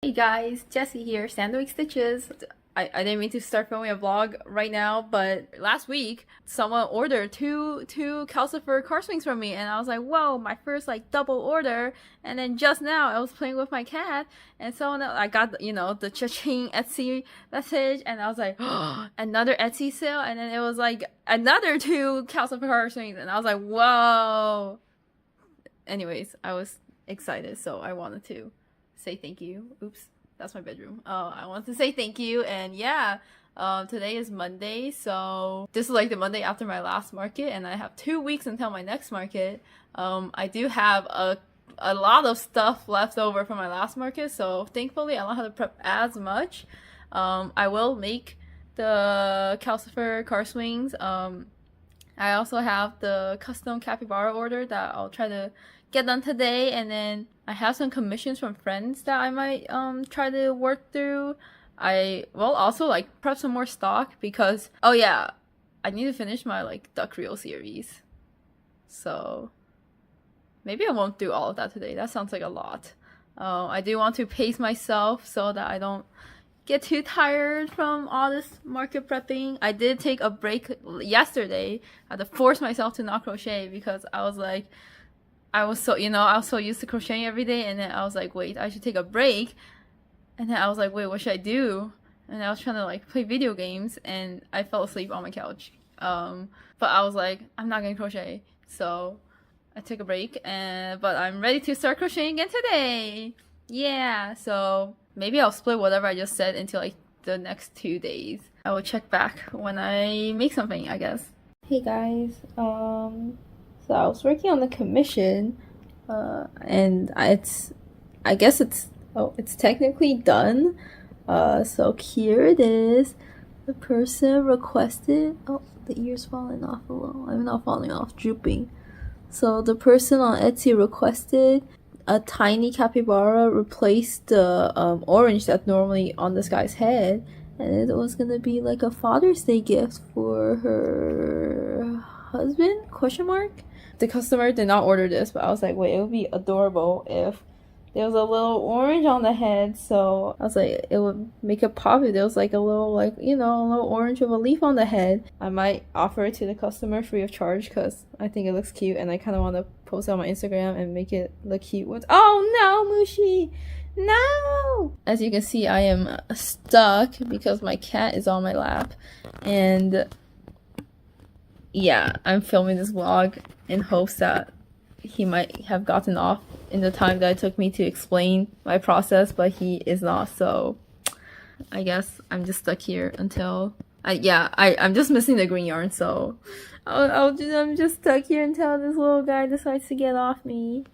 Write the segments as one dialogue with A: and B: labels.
A: Hey guys, Jessie here, Sandwich Stitches. I didn't mean to start filming a vlog right now, but last week someone ordered two calcifer car swings from me, and I was like, whoa, my first like double order. And then just now I was playing with my cat, and someone else, I got the cha-ching Etsy message, and I was like, oh, another Etsy sale, and then it was like another two calcifer car swings, and I was like, whoa. Anyways, I was excited, so I wanted to say thank you. Oops, that's my bedroom. I want to say thank you, and yeah, today is Monday, so this is like the Monday after my last market, and I have 2 weeks until my next market. I do have a lot of stuff left over from my last market, so thankfully I don't have to prep as much. I will make the calcifer car swings. I also have the custom capybara order that I'll try to get done today, and then I have some commissions from friends that I might try to work through. I will also like prep some more stock because oh yeah, I need to finish my like duck reel series. So maybe I won't do all of that today. That sounds like a lot. I do want to pace myself so that I don't get too tired from all this market prepping. I did take a break yesterday. I had to force myself to not crochet because I was like, I was so used to crocheting every day, and then I was like, wait, I should take a break. And then I was like, wait, what should I do? And I was trying to like play video games, and I fell asleep on my couch. But I was like, I'm not gonna crochet, so I took a break, but I'm ready to start crocheting again today. Yeah, so maybe I'll split whatever I just said into like the next 2 days. I will check back when I make something, I guess. Hey guys, so I was working on the commission, and I guess it's technically done. So here it is. The person requested. Oh, the ear's falling off a little. I'm not falling off, drooping. So the person on Etsy requested a tiny capybara replace the orange that's normally on this guy's head, and it was gonna be like a Father's Day gift for her husband? Question mark. The customer did not order this, but I was like, wait, it would be adorable if there was a little orange on the head. So I was like, it would make it pop if there was like a little a little orange with a leaf on the head. I might offer it to the customer free of charge because I think it looks cute, and I kind of want to post it on my Instagram and make it look cute with, oh no, Mushi, no! As you can see, I am stuck because my cat is on my lap, and yeah, I'm filming this vlog in hopes that he might have gotten off in the time that it took me to explain my process, but he is not, so I guess I'm just stuck here until I'm just missing the green yarn, so I'm just stuck here until this little guy decides to get off me.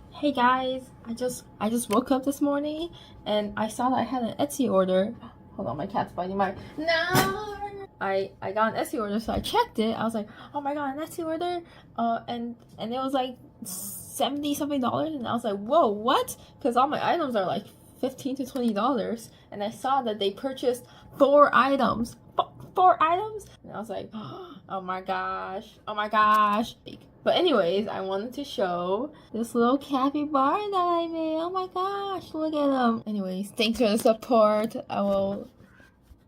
A: Hey guys, I just woke up this morning and I saw that I had an Etsy order. Hold on, my cat's biting my no. I got an Etsy order, so I checked it. I was like, oh my god, an Etsy order, and it was like $70 something, and I was like, whoa, what? Because all my items are like $15 to $20, and I saw that they purchased 4 items, 4 items, and I was like, oh my gosh, oh my gosh. But anyways, I wanted to show this little capybara that I made. Oh my gosh, look at them. Anyways, thanks for the support. I will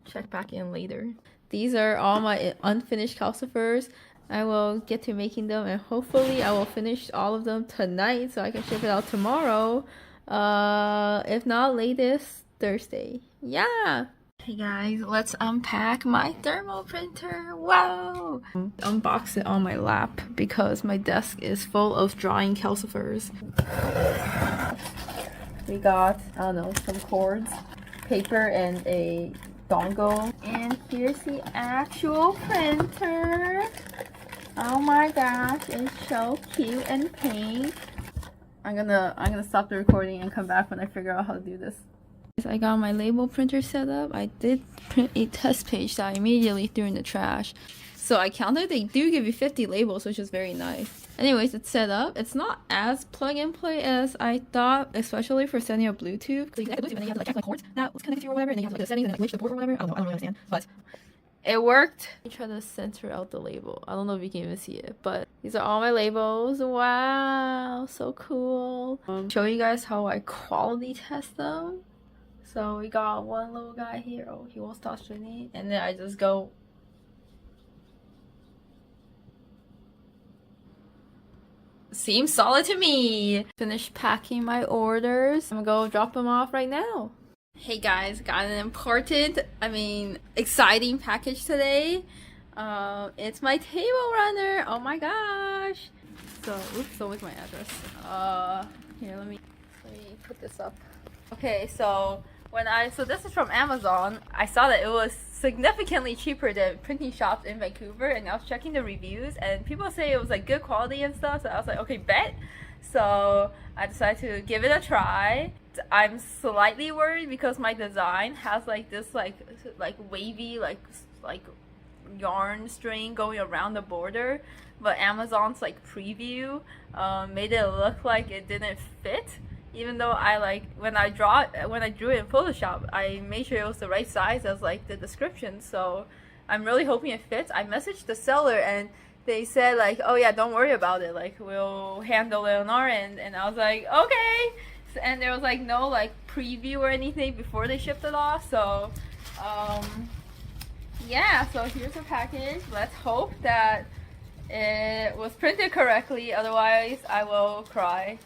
A: check back in later. These are all my unfinished calcifers. I will get to making them, and hopefully I will finish all of them tonight so I can ship it out tomorrow. If not, latest Thursday. Yeah! Hey guys, let's unpack my thermal printer. Wow! Unbox it on my lap because my desk is full of drawing calcifers. We got, I don't know, some cords, paper, and a dongle, and here's the actual printer. Oh my gosh, it's so cute and pink. I'm gonna stop the recording and come back when I figure out how to do this. I got my label printer set up. I did print a test page that I immediately threw in the trash. So I counted, they do give you 50 labels, which is very nice. Anyways, it's set up. It's not as plug and play as I thought, especially for setting up Bluetooth. So you connect the Bluetooth and then you have to like check like cords that was connected to you or whatever, and then you have to like the settings and like glitch the board or whatever. I don't really understand. But It worked. I try to center out the label. I don't know if you can even see it, but these are all my labels. Wow, so cool. Show you guys how I quality test them. So we got one little guy here. Oh, he won't stop spinning. And then I just go. Seems solid to me. Finished packing my orders. I'm gonna go drop them off right now. Hey guys, got an important, exciting package today. It's my table runner. Oh my gosh. So with my address. Here, let me put this up. Okay, so this is from Amazon. I saw that it was significantly cheaper than printing shops in Vancouver, and I was checking the reviews, and people say it was like good quality and stuff. So I was like, okay, bet. So I decided to give it a try. I'm slightly worried because my design has like this like wavy like yarn string going around the border, but Amazon's like preview made it look like it didn't fit, even though when I drew it in Photoshop, I made sure it was the right size as like the description. So I'm really hoping it fits. I messaged the seller and they said like, oh yeah, don't worry about it, like we'll handle it on our end. And I was like, okay. And there was like no like preview or anything before they shipped it off. So yeah, so here's the package. Let's hope that it was printed correctly, otherwise I will cry.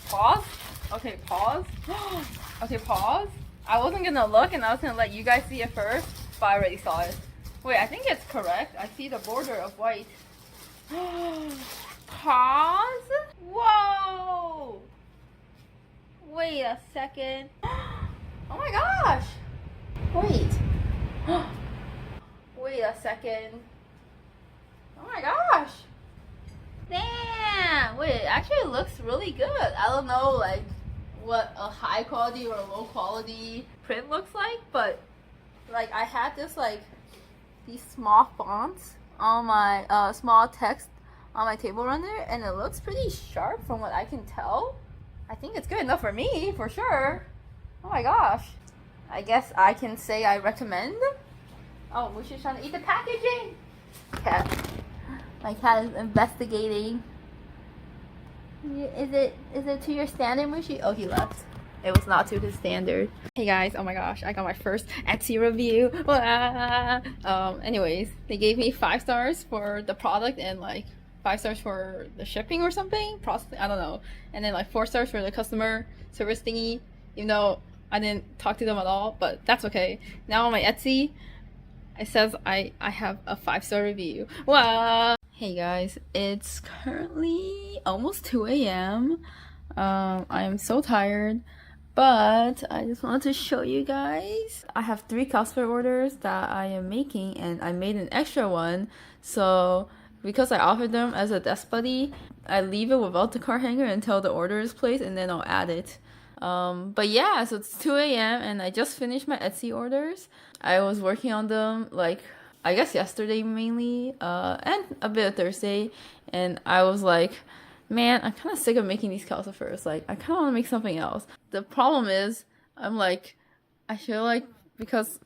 A: Pause. Okay, pause. Okay, pause. I wasn't gonna look and I was gonna let you guys see it first, but I already saw it. Wait, I think it's correct. I see the border of white. Pause. Whoa. Wait a second. Oh my gosh. Wait. Wait a second. Oh my gosh. Damn. Wait, it actually looks really good. I don't know like what a high quality or a low quality print looks like, but like I had this like these small fonts on my small text on my table runner, and it looks pretty sharp from what I can tell. I think it's good enough for me, for sure. Oh my gosh. I guess I can say I recommend. Oh, Mushi's trying to eat the packaging. Cat. My cat is investigating. Is it to your standard, Mushi? Oh, he left. It was not to his standard. Hey guys, oh my gosh, I got my first Etsy review. Anyways, they gave me 5 stars for the product and like 5 stars for the shipping or something, processing, I don't know, and then like 4 stars for the customer service thingy, even though I didn't talk to them at all, but that's okay. Now on my Etsy, it says I have a 5-star review. Wow. Hey guys, it's currently almost 2 a.m. I am so tired, but I just wanted to show you guys. I have 3 Calcifer orders that I am making, and I made an extra one, so because I offered them as a desk buddy, I leave it without the car hanger until the order is placed, and then I'll add it. But yeah, so it's 2 a.m. and I just finished my Etsy orders. I was working on them like I guess yesterday mainly, and a bit of Thursday, and I was like, man, I'm kind of sick of making these calcifers. Like, I kind of want to make something else. The problem is, I'm like, I feel like because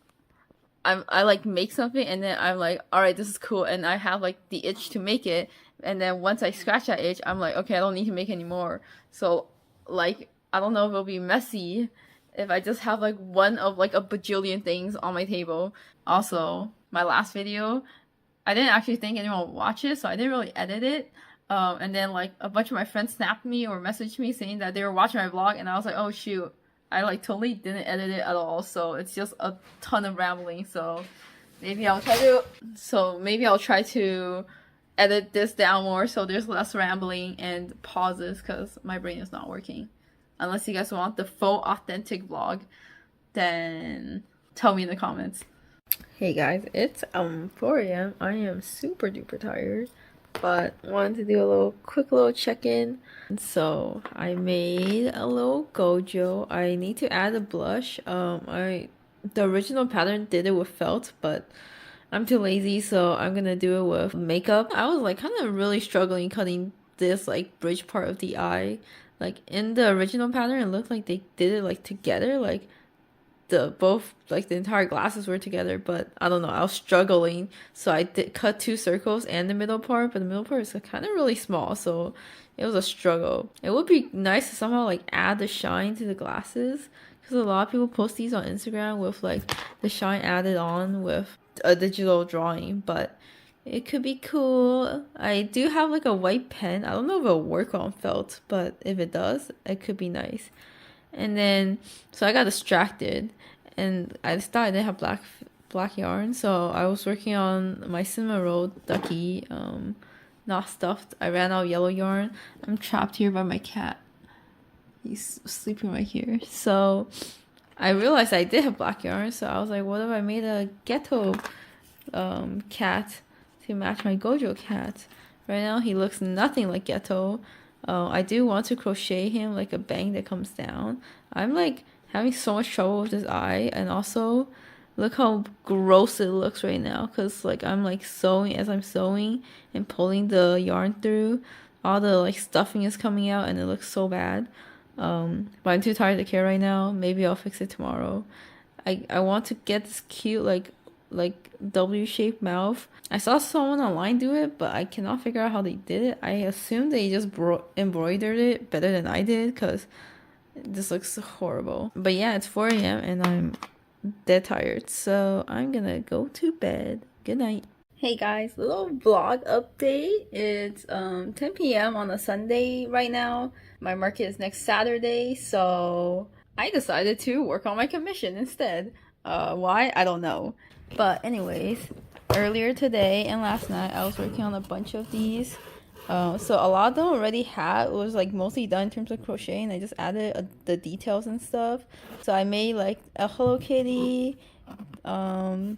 A: I like make something and then I'm like, all right, this is cool, and I have like the itch to make it, and then once I scratch that itch, I'm like, okay, I don't need to make anymore. So like, I don't know if it'll be messy if I just have like one of like a bajillion things on my table. Also, my last video, I didn't actually think anyone would watch it, so I didn't really edit it. And then like a bunch of my friends snapped me or messaged me saying that they were watching my vlog, and I was like, oh shoot, I like totally didn't edit it at all, so it's just a ton of rambling. So maybe I'll try to edit this down more so there's less rambling and pauses, because my brain is not working. Unless you guys want the full authentic vlog, then tell me in the comments. Hey guys, it's 4 a.m. I am super duper tired, but wanted to do a quick little check-in. So I made a little gojo. I need to add a blush. The original pattern did it with felt, but I'm too lazy, so I'm gonna do it with makeup. I was like kind of really struggling cutting this like bridge part of the eye. Like in the original pattern, it looked like they did it like together, like both like the entire glasses were together, but I don't know, I was struggling, so I did cut 2 circles and the middle part, but the middle part is kind of really small, so it was a struggle. It would be nice to somehow like add the shine to the glasses, because a lot of people post these on Instagram with like the shine added on with a digital drawing, but it could be cool. I do have like a white pen. I don't know if it'll work on felt, but if it does, it could be nice. And then, so I got distracted, and I just thought I didn't have black yarn, so I was working on my cinnamon roll ducky, not stuffed. I ran out of yellow yarn. I'm trapped here by my cat. He's sleeping right here. So I realized I did have black yarn, so I was like, what if I made a ghetto cat to match my Gojo cat? Right now he looks nothing like ghetto. I do want to crochet him like a bang that comes down. I'm like having so much trouble with this eye, and also look how gross it looks right now, because like I'm like sewing, as I'm sewing and pulling the yarn through, all the like stuffing is coming out and it looks so bad. But I'm too tired to care right now. Maybe I'll fix it tomorrow. I want to get this cute like W-shaped mouth. I saw someone online do it, but I cannot figure out how they did it. I assume they just embroidered it better than I did, because this looks horrible. But yeah, it's 4 a.m. and I'm dead tired, so I'm gonna go to bed. Good night. Hey guys, little vlog update. It's 10 p.m. on a Sunday right now. My market is next Saturday, so I decided to work on my commission instead. Why? I don't know. But anyways, earlier today and last night I was working on a bunch of these. So a lot of them already was like mostly done in terms of crocheting. I just added the details and stuff. So I made like a Hello Kitty, the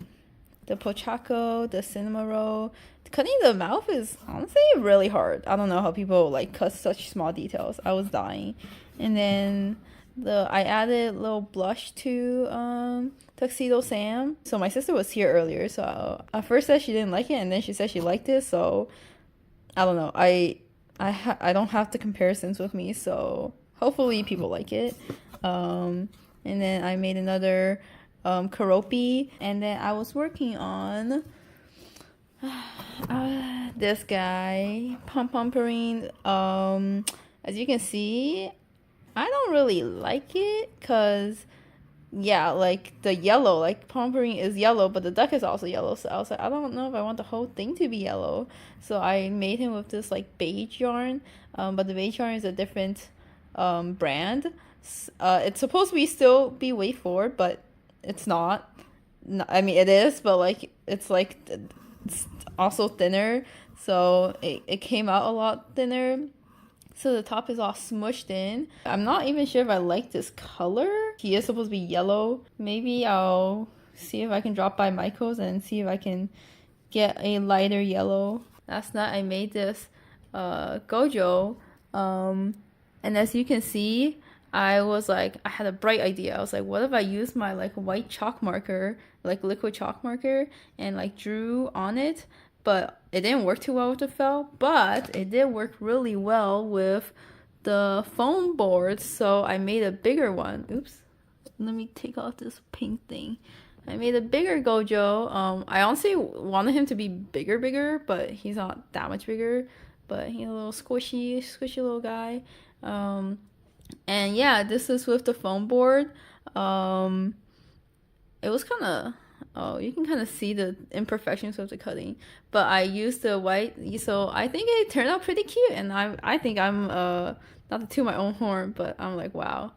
A: Pochacco, the cinnamon roll. Cutting the mouth is honestly really hard. I don't know how people like cut such small details. I was dying. And then I added a little blush to Tuxedo Sam. So my sister was here earlier, so at first said she didn't like it, and then she said she liked it, so I don't know. I don't have the comparisons with me, so hopefully people like it. And then I made another Karopi, and then I was working on this guy, Pom Pomperine. As you can see, I don't really like it, because yeah, like the yellow, like Pomperine is yellow, but the duck is also yellow, so I was like, I don't know if I want the whole thing to be yellow. So I made him with this like beige yarn, but the beige yarn is a different brand. It's supposed to still be Way Forward, but it's not. I mean, it is, but like it's also thinner, so it came out a lot thinner. So the top is all smushed in. I'm not even sure if I like this color. He is supposed to be yellow. Maybe I'll see if I can drop by Michael's and see if I can get a lighter yellow. Last night I made this Gojo. And as you can see, I had a bright idea. I was like, what if I use my like white chalk marker, like liquid chalk marker, and like drew on it? But it didn't work too well with the felt, but it did work really well with the foam board, so I made a bigger one. Oops. Let me take off this pink thing. I made a bigger Gojo. I honestly wanted him to be bigger, but he's not that much bigger. But he's a little squishy little guy. And yeah, this is with the foam board. It was kind of... Oh, you can kind of see the imperfections of the cutting, but I used the white, so I think it turned out pretty cute, and I think I'm not to toot my own horn, but I'm like, wow,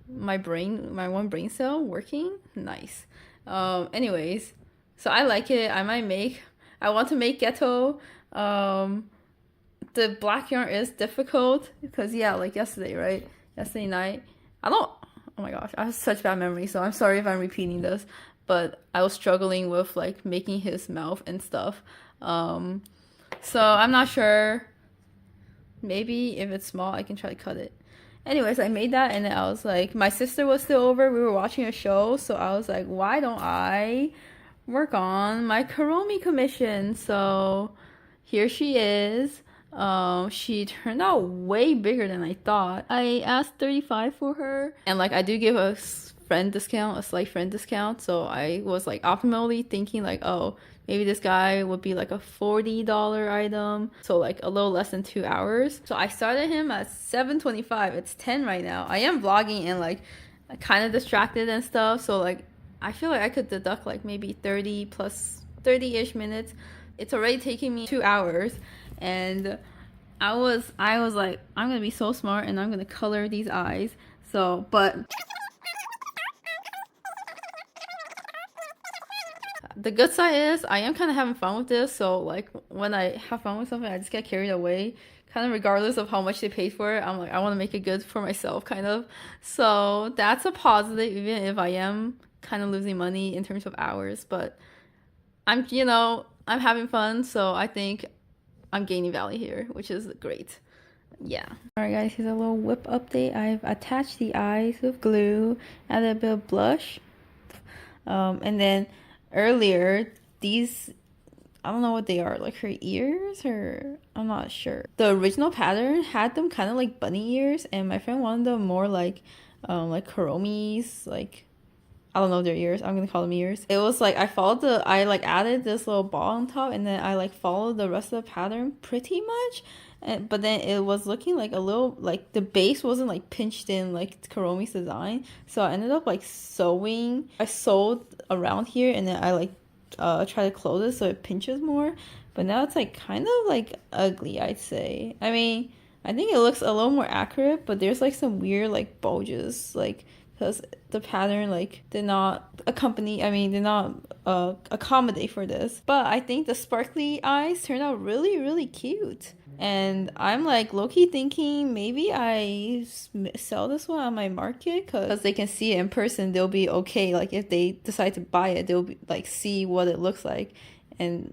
A: my one brain cell working nice. Anyways, so I like it. I want to make ghetto. The black yarn is difficult because yeah, like yesterday night, oh my gosh, I have such bad memory, so I'm sorry if I'm repeating this. But I was struggling with like making his mouth and stuff. So I'm not sure. Maybe if it's small, I can try to cut it. Anyways, I made that, and then I was like, my sister was still over. We were watching a show, so I was like, why don't I work on my Kuromi commission? So here she is. She turned out way bigger than I thought. I asked 35 for her, and like I do give a friend discount, a slight friend discount. So I was like optimally thinking like, oh, maybe this guy would be like a $40 item, so like a little less than 2 hours. So I started him at 7:25. It's 10 right now. I am vlogging and like kind of distracted and stuff. So like I feel like I could deduct like maybe 30 plus 30-ish minutes. It's already taking me 2 hours, and I was like, I'm gonna be so smart and I'm gonna color these eyes. So, but the good side is I am kind of having fun with this. So like when I have fun with something, I just get carried away. Kind of regardless of how much they paid for it, I'm like, I want to make it good for myself, kind of. So that's a positive, even if I am kind of losing money in terms of hours. But I'm, I'm having fun. So I think I'm gaining value here, which is great. Yeah. Alright guys, here's a little whip update. I've attached the eyes with glue, added a bit of blush. And then earlier, these, I don't know what they are, like her ears, or I'm not sure. The original pattern had them kind of like bunny ears, and my friend wanted them more like Kuromi's, like, I don't know their ears. I'm gonna call them ears. It was like I like added this little ball on top, and then I like followed the rest of the pattern pretty much. But then it was looking like a little, like the base wasn't like pinched in like Kuromi's design. So I ended up like sewing. I sewed around here, and then I like try to close it so it pinches more. But now it's like kind of like ugly, I'd say. I mean, I think it looks a little more accurate, but there's like some weird like bulges, like, because the pattern like did not accommodate for this. But I think the sparkly eyes turned out really, really cute. And I'm like low-key thinking maybe I sell this one on my market, because they can see it in person. They'll be okay. Like if they decide to buy it, they'll be, like, see what it looks like and,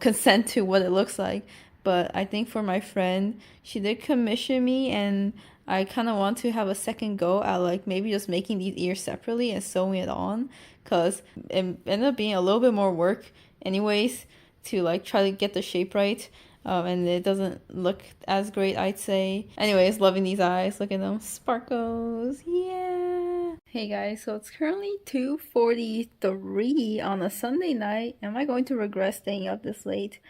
A: consent to what it looks like. But I think for my friend, she did commission me, and I kind of want to have a second go at like maybe just making these ears separately and sewing it on, because it ended up being a little bit more work anyways to like try to get the shape right. And it doesn't look as great, I'd say. Anyways, loving these eyes. Look at them. Sparkles. Yeah. Hey guys, so it's currently 2:43 on a Sunday night. Am I going to regret staying up this late?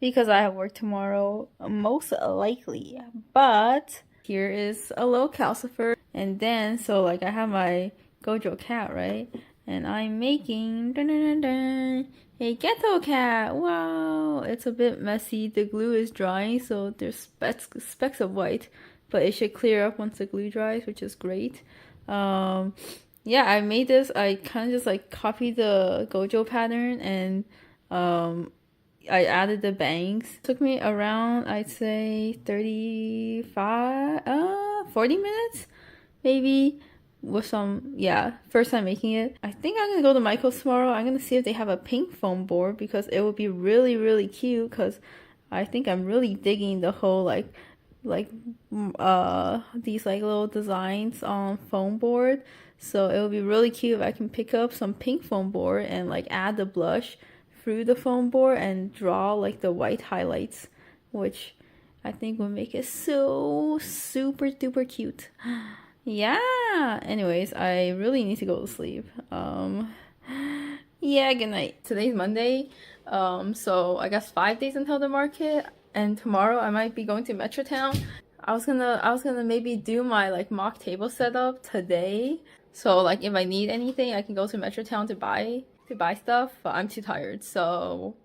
A: Because I have work tomorrow, most likely. But here is a little calcifer. And then, so like I have my Gojo cat, right? And I'm making a ghetto cat. Wow, it's a bit messy. The glue is drying, so there's specks of white, but it should clear up once the glue dries, which is great. Yeah, I made this. I kind of just like copied the Gojo pattern, and I added the bangs. Took me around, I'd say 40 minutes, maybe. With some, yeah, first time making it. I think I'm gonna go to Michael's tomorrow. I'm gonna see if they have a pink foam board, because it would be really, really cute, because I think I'm really digging the whole these like little designs on foam board. So it would be really cute if I can pick up some pink foam board and like add the blush through the foam board and draw like the white highlights, which I think would make it so super duper cute. Yeah, anyways, I really need to go to sleep. Yeah, good night. Today's Monday, so I guess 5 days until the market, and tomorrow I might be going to Metrotown. I was gonna maybe do my like mock table setup today, so like if I need anything I can go to Metrotown to buy stuff, but I'm too tired, so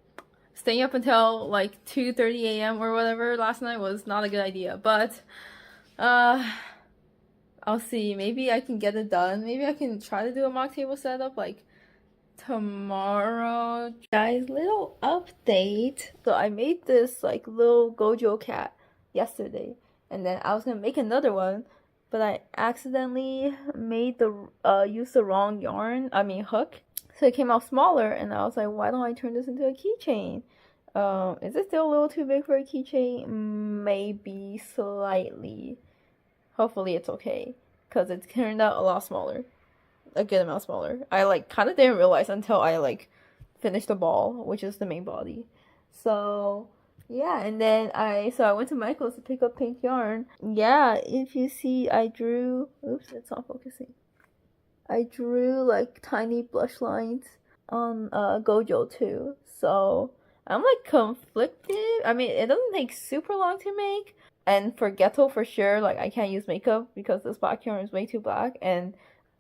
A: staying up until like 2:30 a.m. or whatever last night was not a good idea. But I'll see. Maybe I can get it done. Maybe I can try to do a mock table setup like tomorrow. Guys, little update. So I made this like little Gojo cat yesterday, and then I was gonna make another one, but I accidentally made used the wrong hook. So it came out smaller, and I was like, why don't I turn this into a keychain? Is it still a little too big for a keychain? Maybe slightly. Hopefully it's okay, because it turned out a lot smaller. A good amount smaller. I like kind of didn't realize until I like finished the ball, which is the main body. So yeah, and then I went to Michael's to pick up pink yarn. Yeah, if you see, I drew, oops, it's not focusing. I drew like tiny blush lines on Gojo too. So I'm like conflicted. I mean, it doesn't take super long to make. And for Ghetto for sure, like I can't use makeup because this black camera is way too black. And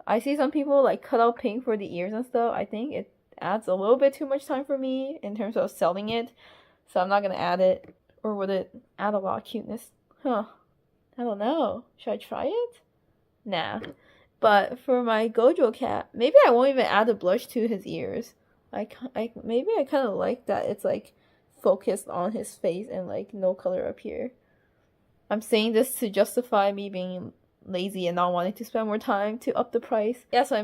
A: I see some people like cut out pink for the ears and stuff. I think it adds a little bit too much time for me in terms of selling it. So I'm not gonna add it. Or would it add a lot of cuteness? Huh. I don't know. Should I try it? Nah. But for my Gojo cat, maybe I won't even add a blush to his ears. Maybe I kind of like that it's like focused on his face and like no color up here. I'm saying this to justify me being lazy and not wanting to spend more time to up the price. Yeah, so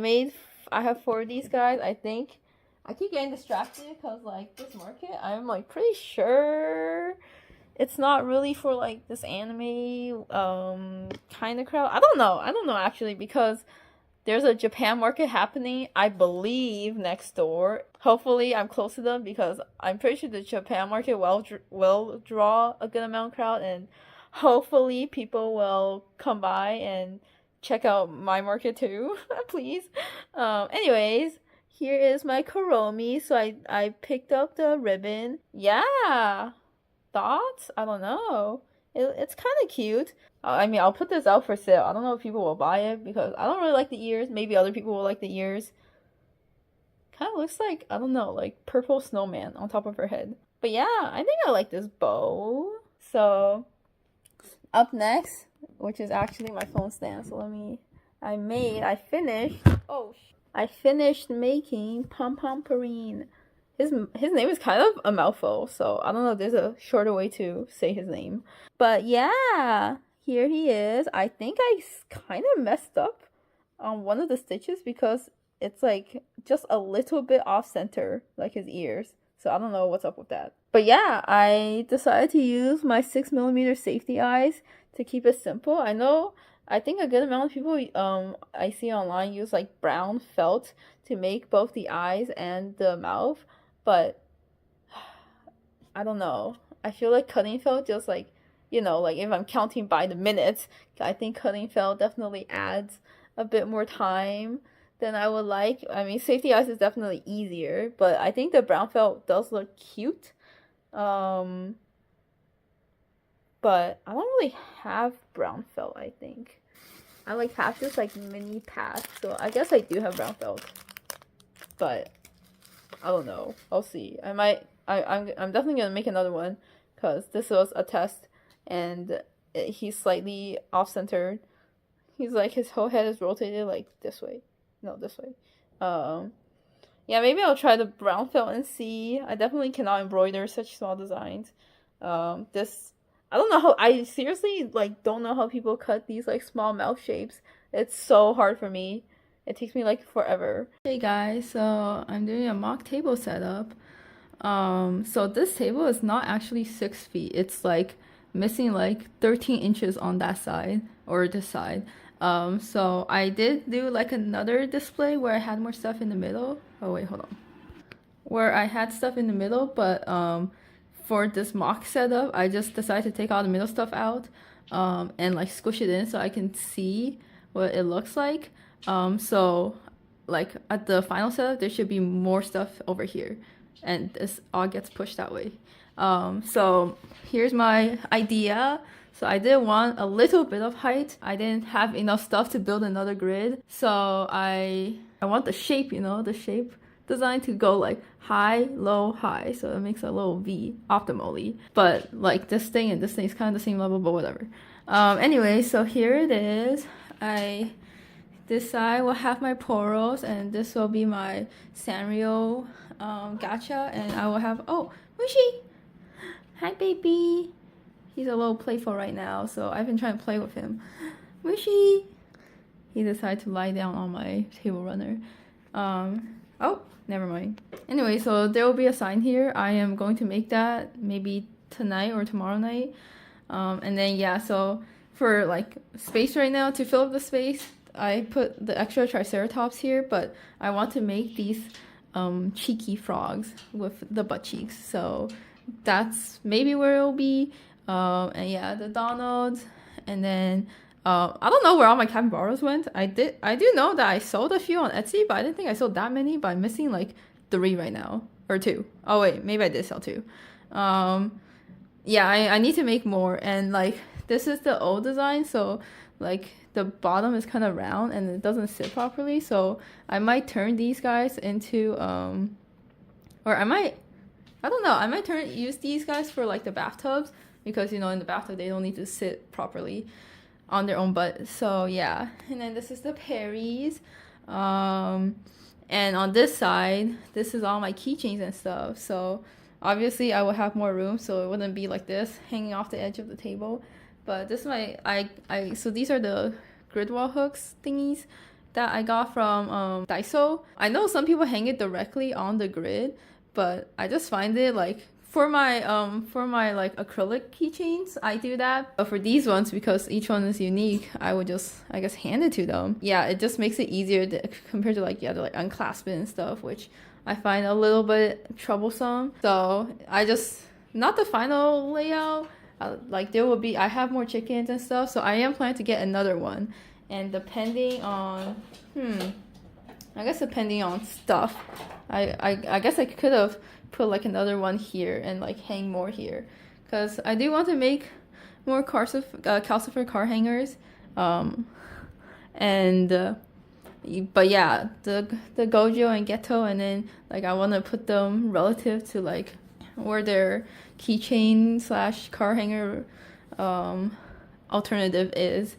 A: I have 4 of these guys. I think I keep getting distracted because like this market, I'm like pretty sure it's not really for like this anime kind of crowd. I don't know actually, because there's a Japan market happening, I believe, next door. Hopefully I'm close to them because I'm pretty sure the Japan market will draw a good amount of crowd, and hopefully people will come by and check out my market too. Please. Anyways, here is my Kuromi. So I picked up the ribbon. Yeah. Thoughts? I don't know. It's kind of cute. I mean, I'll put this out for sale. I don't know if people will buy it because I don't really like the ears. Maybe other people will like the ears. Kind of looks like, I don't know, like purple snowman on top of her head. But yeah, I think I like this bow. So, up next, which is actually my phone stand. So I finished making Pom Pom Purine. His name is kind of a mouthful, so I don't know if there's a shorter way to say his name. But yeah, here he is. I think I kind of messed up on one of the stitches because it's like just a little bit off center, like his ears. So I don't know what's up with that. But yeah, I decided to use my 6mm safety eyes to keep it simple. I think a good amount of people I see online use like brown felt to make both the eyes and the mouth. But I don't know. I feel like cutting felt just like, like if I'm counting by the minutes, I think cutting felt definitely adds a bit more time than I would like. I mean, safety eyes is definitely easier, but I think the brown felt does look cute. But I don't really have brown felt, I think. I like have this like mini pack, so I guess I do have brown felt. But I don't know. I'll see. I'm definitely gonna make another one because this was a test and he's slightly off centered. He's like his whole head is rotated like this way. No, this way. Yeah, maybe I'll try the brown felt and see. I definitely cannot embroider such small designs. I don't know how, I seriously like don't know how people cut these like small mouth shapes. It's so hard for me. It takes me like forever. Hey guys, so I'm doing a mock table setup. So this table is not actually 6 feet. It's like missing like 13 inches on that side or this side. So I did do like another display where I had more stuff in the middle. Oh wait, hold on. Where I had stuff in the middle, but for this mock setup, I just decided to take all the middle stuff out and like squish it in so I can see what it looks like. So like at the final setup, there should be more stuff over here and this all gets pushed that way. So here's my idea. So I did want a little bit of height. I didn't have enough stuff to build another grid. So I want the shape, the shape design to go like high, low, high. So it makes a little V optimally. But like this thing and this thing is kind of the same level, but whatever. Anyway, so here it is. This side will have my poros and this will be my Sanrio gacha, and I will have, oh, Mushi! Hi baby! He's a little playful right now, so I've been trying to play with him. Mushi! He decided to lie down on my table runner. Oh, never mind. Anyway, so there will be a sign here. I am going to make that maybe tonight or tomorrow night. And then yeah, so for like space right now, to fill up the space, I put the extra triceratops here, but I want to make these cheeky frogs with the butt cheeks. So that's maybe where it'll be. And yeah, the Donalds, and then I don't know where all my capybaras went. I do know that I sold a few on Etsy, but I didn't think I sold that many. But I'm missing like 3 right now, or 2. Oh wait, maybe I did sell 2. Yeah, I need to make more. And like this is the old design, so like the bottom is kind of round and it doesn't sit properly. So I might turn these guys into or I don't know. I might use these guys for like the bathtubs because you know in the bathtub they don't need to sit properly on their own butt. So yeah, and then this is the Perry's, and on this side, this is all my keychains and stuff. So obviously I will have more room, so it wouldn't be like this hanging off the edge of the table. But this is my so these are the grid wall hooks thingies that I got from Daiso. I know some people hang it directly on the grid, but I just find it like for my like acrylic keychains, I do that. But for these ones, because each one is unique, I would just I guess hand it to them. Yeah, it just makes it easier compared to like to like unclasp it and stuff, which I find a little bit troublesome. So I just not the final layout. Like there will be I have more chickens and stuff, so I am planning to get another one. And depending on I guess depending on stuff, I guess I could have put like another one here and like hang more here, because I do want to make more calcifer car hangers, and but yeah, the Gojo and Geto, and then like I want to put them relative to like where their keychain slash car hanger alternative is.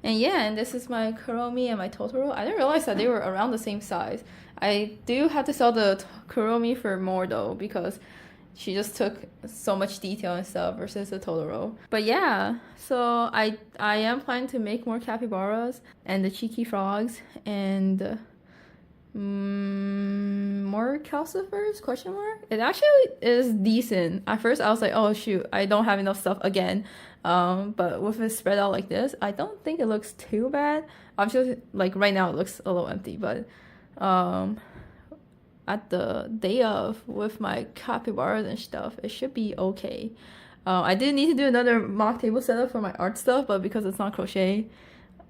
A: And yeah, and this is my Kuromi and my Totoro. I didn't realize that they were around the same size. I do have to sell the Kuromi for more though, because she just took so much detail and stuff versus the Totoro. But yeah, so I am planning to make more capybaras and the cheeky frogs and more calcifers, question mark. It actually is decent. At first I was like, oh shoot, I don't have enough stuff again. But with it spread out like this, I don't think it looks too bad. Obviously, like right now it looks a little empty, but at the day of with my capybaras and stuff, it should be okay. I did need to do another mock table setup for my art stuff, but because it's not crochet,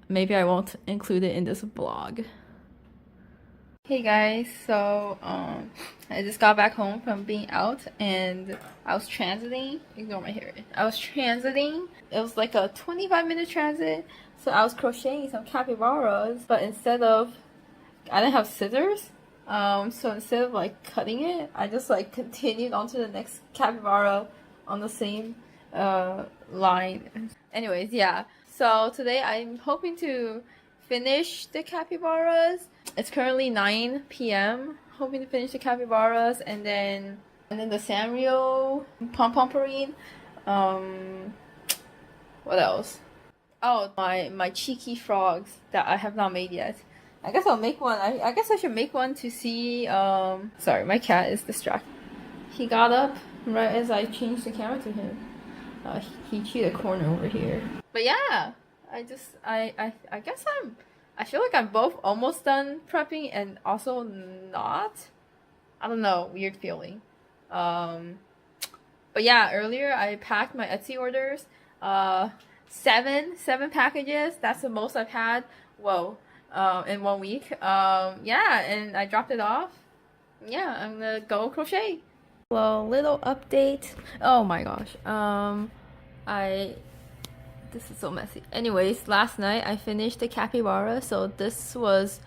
A: maybe I won't include it in this vlog. Hey guys, so I just got back home from being out and I was transiting. Ignore my hair. I was transiting. It was like a 25-minute transit. So I was crocheting some capybaras, but instead of I didn't have scissors. So instead of like cutting it, I just like continued onto the next capybara on the same line. Anyways, yeah. So today I'm hoping to finish the capybaras. It's currently 9 p.m. Hoping to finish the capybaras and then the Sanrio pom-pomporine. What else? Oh, my cheeky frogs that I have not made yet. I guess I'll make one. I guess I should make one to see. Sorry, my cat is distracted. He got up right as I changed the camera to him. He chewed a corner over here. But yeah, I guess I feel like I'm both almost done prepping and also not. I don't know, weird feeling. But yeah, earlier I packed my Etsy orders. 7 packages. That's the most I've had. Whoa. In 1 week. Yeah, and I dropped it off. Yeah, I'm gonna go crochet. Well, little update. Oh my gosh. This is so messy. Anyways, last night I finished the capybara. So this was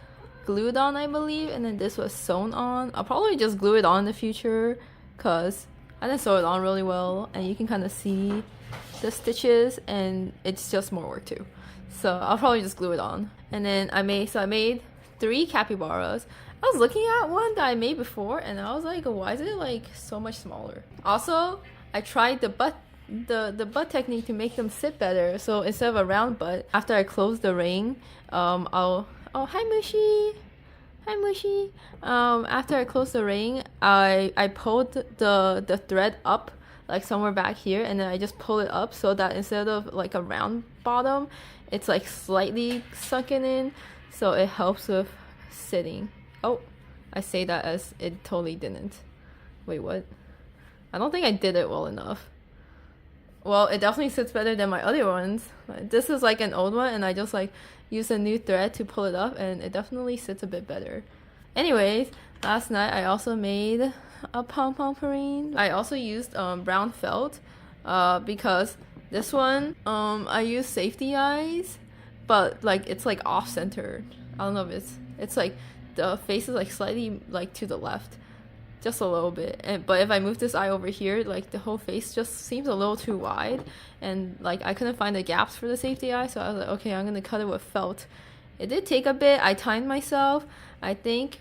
A: glued on, I believe, and then this was sewn on. I'll probably just glue it on in the future because I didn't sew it on really well, and you can kind of see the stitches, and it's just more work too. So I'll probably just glue it on. And then I made 3 capybaras. I was looking at one that I made before, and I was like, why is it like so much smaller? Also, I tried the butt technique to make them sit better. So instead of a round butt, after I close the ring, oh hi Mushy. After I close the ring, I pulled the thread up like somewhere back here, and then I just pull it up so that instead of like a round bottom, it's like slightly sunken in, so it helps with sitting. Oh, I say that as it totally didn't. Wait, what? I don't think I did it well enough. Well, it definitely sits better than my other ones. This is like an old one, and I just like use a new thread to pull it up, and it definitely sits a bit better. Anyways, last night I also made a pom-pom preen. I also used brown felt because this one I use safety eyes, but like it's like off center. I don't know if it's like the face is like slightly like to the left, just a little bit. And but if I move this eye over here, like the whole face just seems a little too wide, and like I couldn't find the gaps for the safety eye, so I was like, okay, I'm gonna cut it with felt. It did take a bit. I timed myself. I think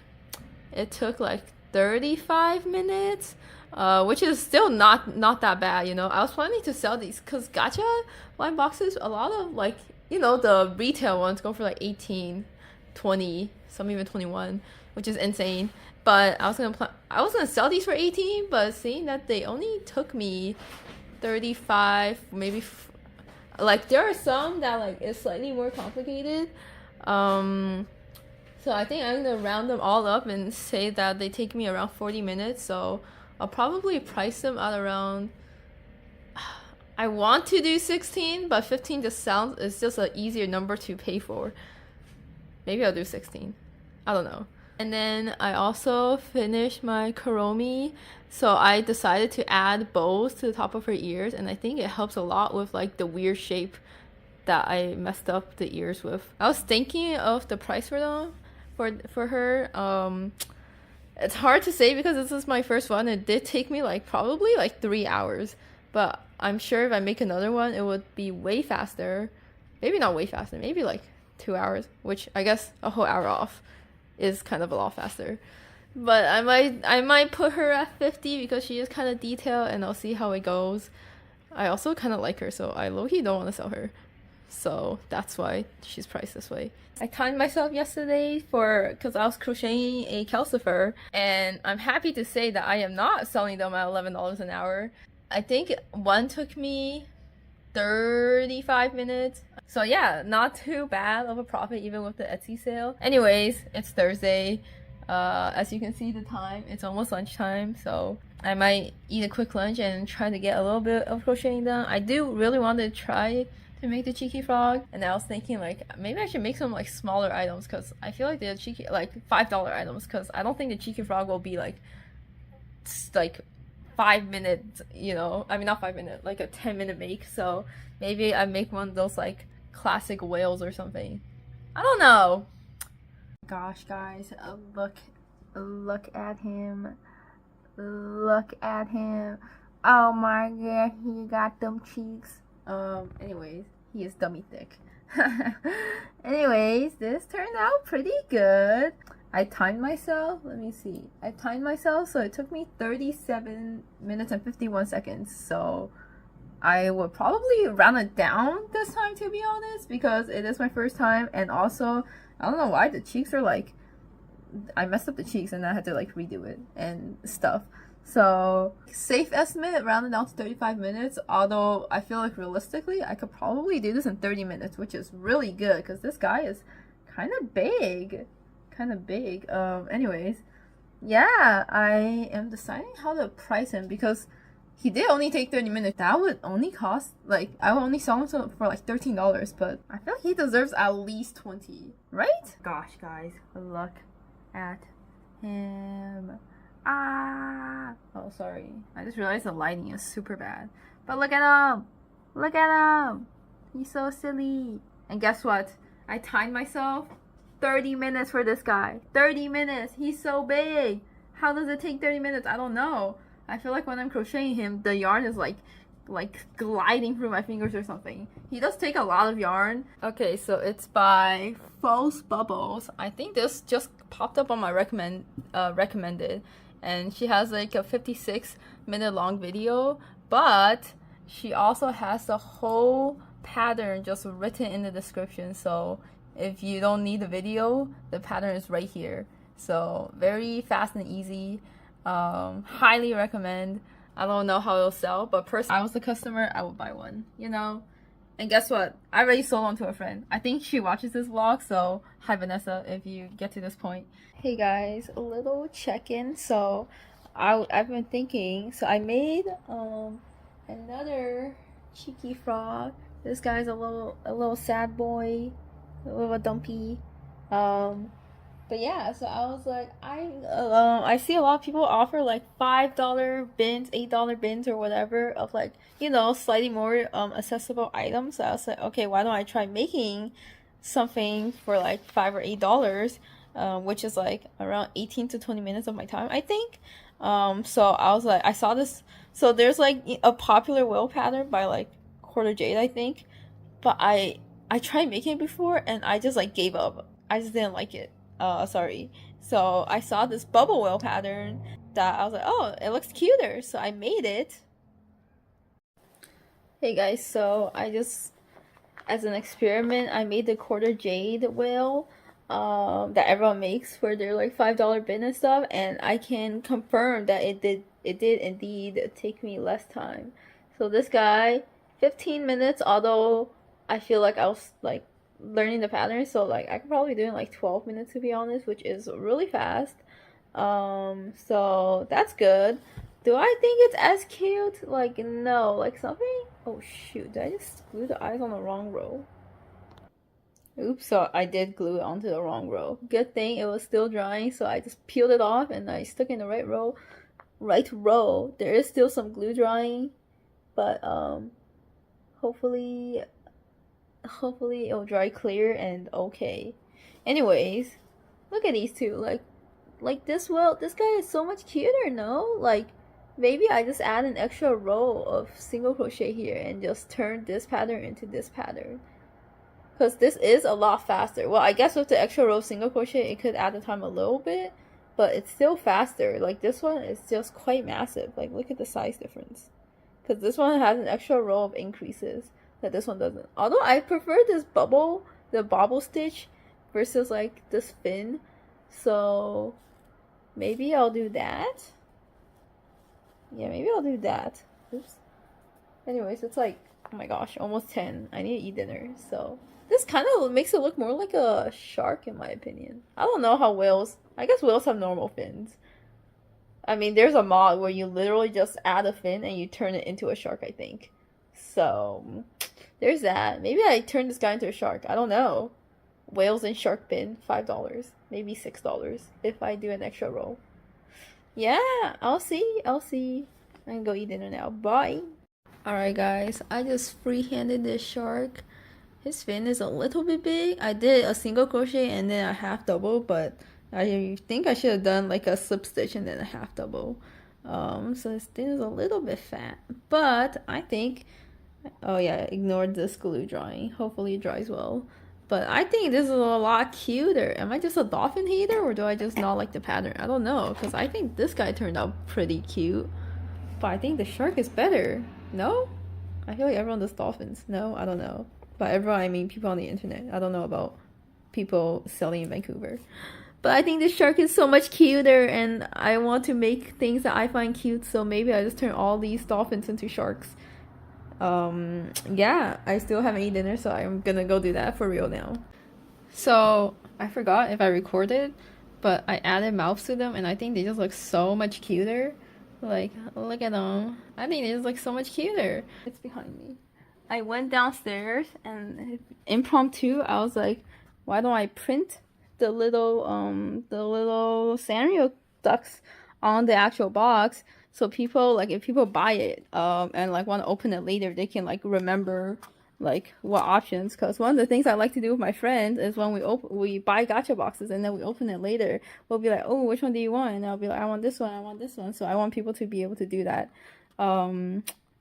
A: it took like 35 minutes, which is still not that bad, you know. I was planning to sell these because gacha wine boxes, a lot of like, you know, the retail ones go for like 18, 20, some even 21, which is insane. But I was gonna sell these for 18, but seeing that they only took me 35, maybe like there are some that like is slightly more complicated. So I think I'm gonna round them all up and say that they take me around 40 minutes. So I'll probably price them at around. I want to do 16, but 15 just sounds, it's just an easier number to pay for. Maybe I'll do 16. I don't know. And then I also finished my Kuromi, so I decided to add bows to the top of her ears, and I think it helps a lot with like the weird shape that I messed up the ears with. I was thinking of the price for them for her. It's hard to say because this is my first one. It did take me like probably like 3 hours, but I'm sure if I make another one, it would be way faster. Maybe not way faster, maybe like 2 hours, which I guess a whole hour off is kind of a lot faster. But I might put her at 50 because she is kind of detailed, and I'll see how it goes. I also kind of like her, so I low-key don't want to sell her. So that's why she's priced this way. I timed myself yesterday because I was crocheting a calcifer, and I'm happy to say that I am not selling them at $11 an hour. I think one took me 35 minutes. So yeah, not too bad of a profit even with the Etsy sale. Anyways, it's Thursday. As you can see the time, it's almost lunchtime, so I might eat a quick lunch and try to get a little bit of crocheting done. I do really want to try to make the cheeky frog, and I was thinking like maybe I should make some like smaller items because I feel like the cheeky like $5 items, because I don't think the cheeky frog will be like 5 minutes, you know, I mean not 5 minutes, like a 10-minute make. So maybe I make one of those like classic whales or something. I don't know. Gosh guys, look at him. Look at him. Oh my god, he got them cheeks. Anyways, he is dummy thick. Anyways, this turned out pretty good. I timed myself. Let me see. I timed myself, so it took me 37 minutes and 51 seconds. So I would probably round it down this time, to be honest, because it is my first time. And also, I don't know why the cheeks are like, I messed up the cheeks and I had to like redo it and stuff. So safe estimate, rounded down to 35 minutes, although I feel like realistically I could probably do this in 30 minutes, which is really good because this guy is kind of big. Anyways, yeah, I am deciding how to price him because he did only take 30 minutes. That would only cost, like, I would only sell him for like $13, but I feel like he deserves at least 20, right? Gosh, guys, look at him. Oh, sorry. I just realized the lighting is super bad. But look at him. Look at him. He's so silly. And guess what? I timed myself 30 minutes for this guy. 30 minutes. He's so big. How does it take 30 minutes? I don't know. I feel like when I'm crocheting him, the yarn is like gliding through my fingers or something. He does take a lot of yarn. Okay, so it's by False Bubbles. I think this just popped up on my recommended, and she has like a 56-minute long video, but she also has the whole pattern just written in the description. So if you don't need the video, the pattern is right here. So very fast and easy. Highly recommend. I don't know how it'll sell, but personally, I was the customer, I would buy one, you know? And guess what? I already sold one to a friend. I think she watches this vlog, so hi Vanessa, if you get to this point. Hey guys, a little check-in. So I've been thinking, so I made another cheeky frog. This guy's a little sad boy, a little dumpy. But yeah, so I was like, I see a lot of people offer like $5 bins, $8 bins, or whatever of like, you know, slightly more accessible items. So I was like, okay, why don't I try making something for like $5 or $8, which is like around 18 to 20 minutes of my time, I think. So I was like, I saw this. So there's like a popular whale pattern by like Quarter Jade, I think, but I tried making it before and I just like gave up. I just didn't like it. Sorry. So I saw this bubble whale pattern that I was like, oh, it looks cuter. So I made it. Hey guys, so I just, as an experiment, I made the Quarter Jade whale that everyone makes for their like $5 bin and stuff, and I can confirm that it did indeed take me less time. So this guy, 15 minutes, although I feel like I was like learning the pattern, so like I could probably do it in like 12 minutes to be honest, which is really fast. So that's good. Do I think it's as cute? Like, no. Like something. Oh shoot, did I just glue the eyes on the wrong row? Oops, so I did glue it onto the wrong row. Good thing it was still drying, so I just peeled it off and I stuck it in the right row. Right row. There is still some glue drying, but hopefully it'll dry clear and okay. Anyways, look at these two. Like this guy is so much cuter, no? Like maybe I just add an extra row of single crochet here and just turn this pattern into this pattern. Because this is a lot faster. Well, I guess with the extra row of single crochet, it could add the time a little bit, but it's still faster. Like this one is just quite massive. Like look at the size difference. Because this one has an extra row of increases that this one doesn't. Although I prefer this the bobble stitch versus like this fin. So maybe I'll do that. Yeah, maybe I'll do that. Oops. Anyways, it's like, oh my gosh, almost 10. I need to eat dinner, so this kind of makes it look more like a shark in my opinion. I don't know how whales, I guess whales have normal fins. I mean, there's a mod where you literally just add a fin and you turn it into a shark, I think. So, there's that. Maybe I turn this guy into a shark. I don't know. Whales and shark bin, $5. Maybe $6 if I do an extra roll. Yeah, I'll see. I can go eat dinner now. Bye. Alright guys, I just free-handed this shark. His fin is a little bit big. I did a single crochet and then a half double, but I think I should have done like a slip stitch and then a half double. So his fin is a little bit fat, but I think, oh yeah, ignored this glue drying. Hopefully it dries well. But I think this is a lot cuter. Am I just a dolphin hater or do I just not like the pattern? I don't know, because I think this guy turned out pretty cute. But I think the shark is better. No? I feel like everyone does dolphins. No? I don't know. By everyone, I mean people on the internet. I don't know about people selling in Vancouver. But I think this shark is so much cuter and I want to make things that I find cute. So maybe I just turn all these dolphins into sharks. Yeah, I still haven't eaten dinner, so I'm gonna go do that for real now. So I forgot if I recorded, but I added mouths to them and I think they just look so much cuter. Like, look at them. I think they just look so much cuter. It's behind me. I went downstairs and impromptu, I was like, why don't I print the little Sanrio ducks on the actual box so people, like, if people buy it and like want to open it later, they can like remember like what options. Because one of the things I like to do with my friends is when we buy gacha boxes and then we open it later, we'll be like, oh, which one do you want? And I'll be like, I want this one, I want this one. So I want people to be able to do that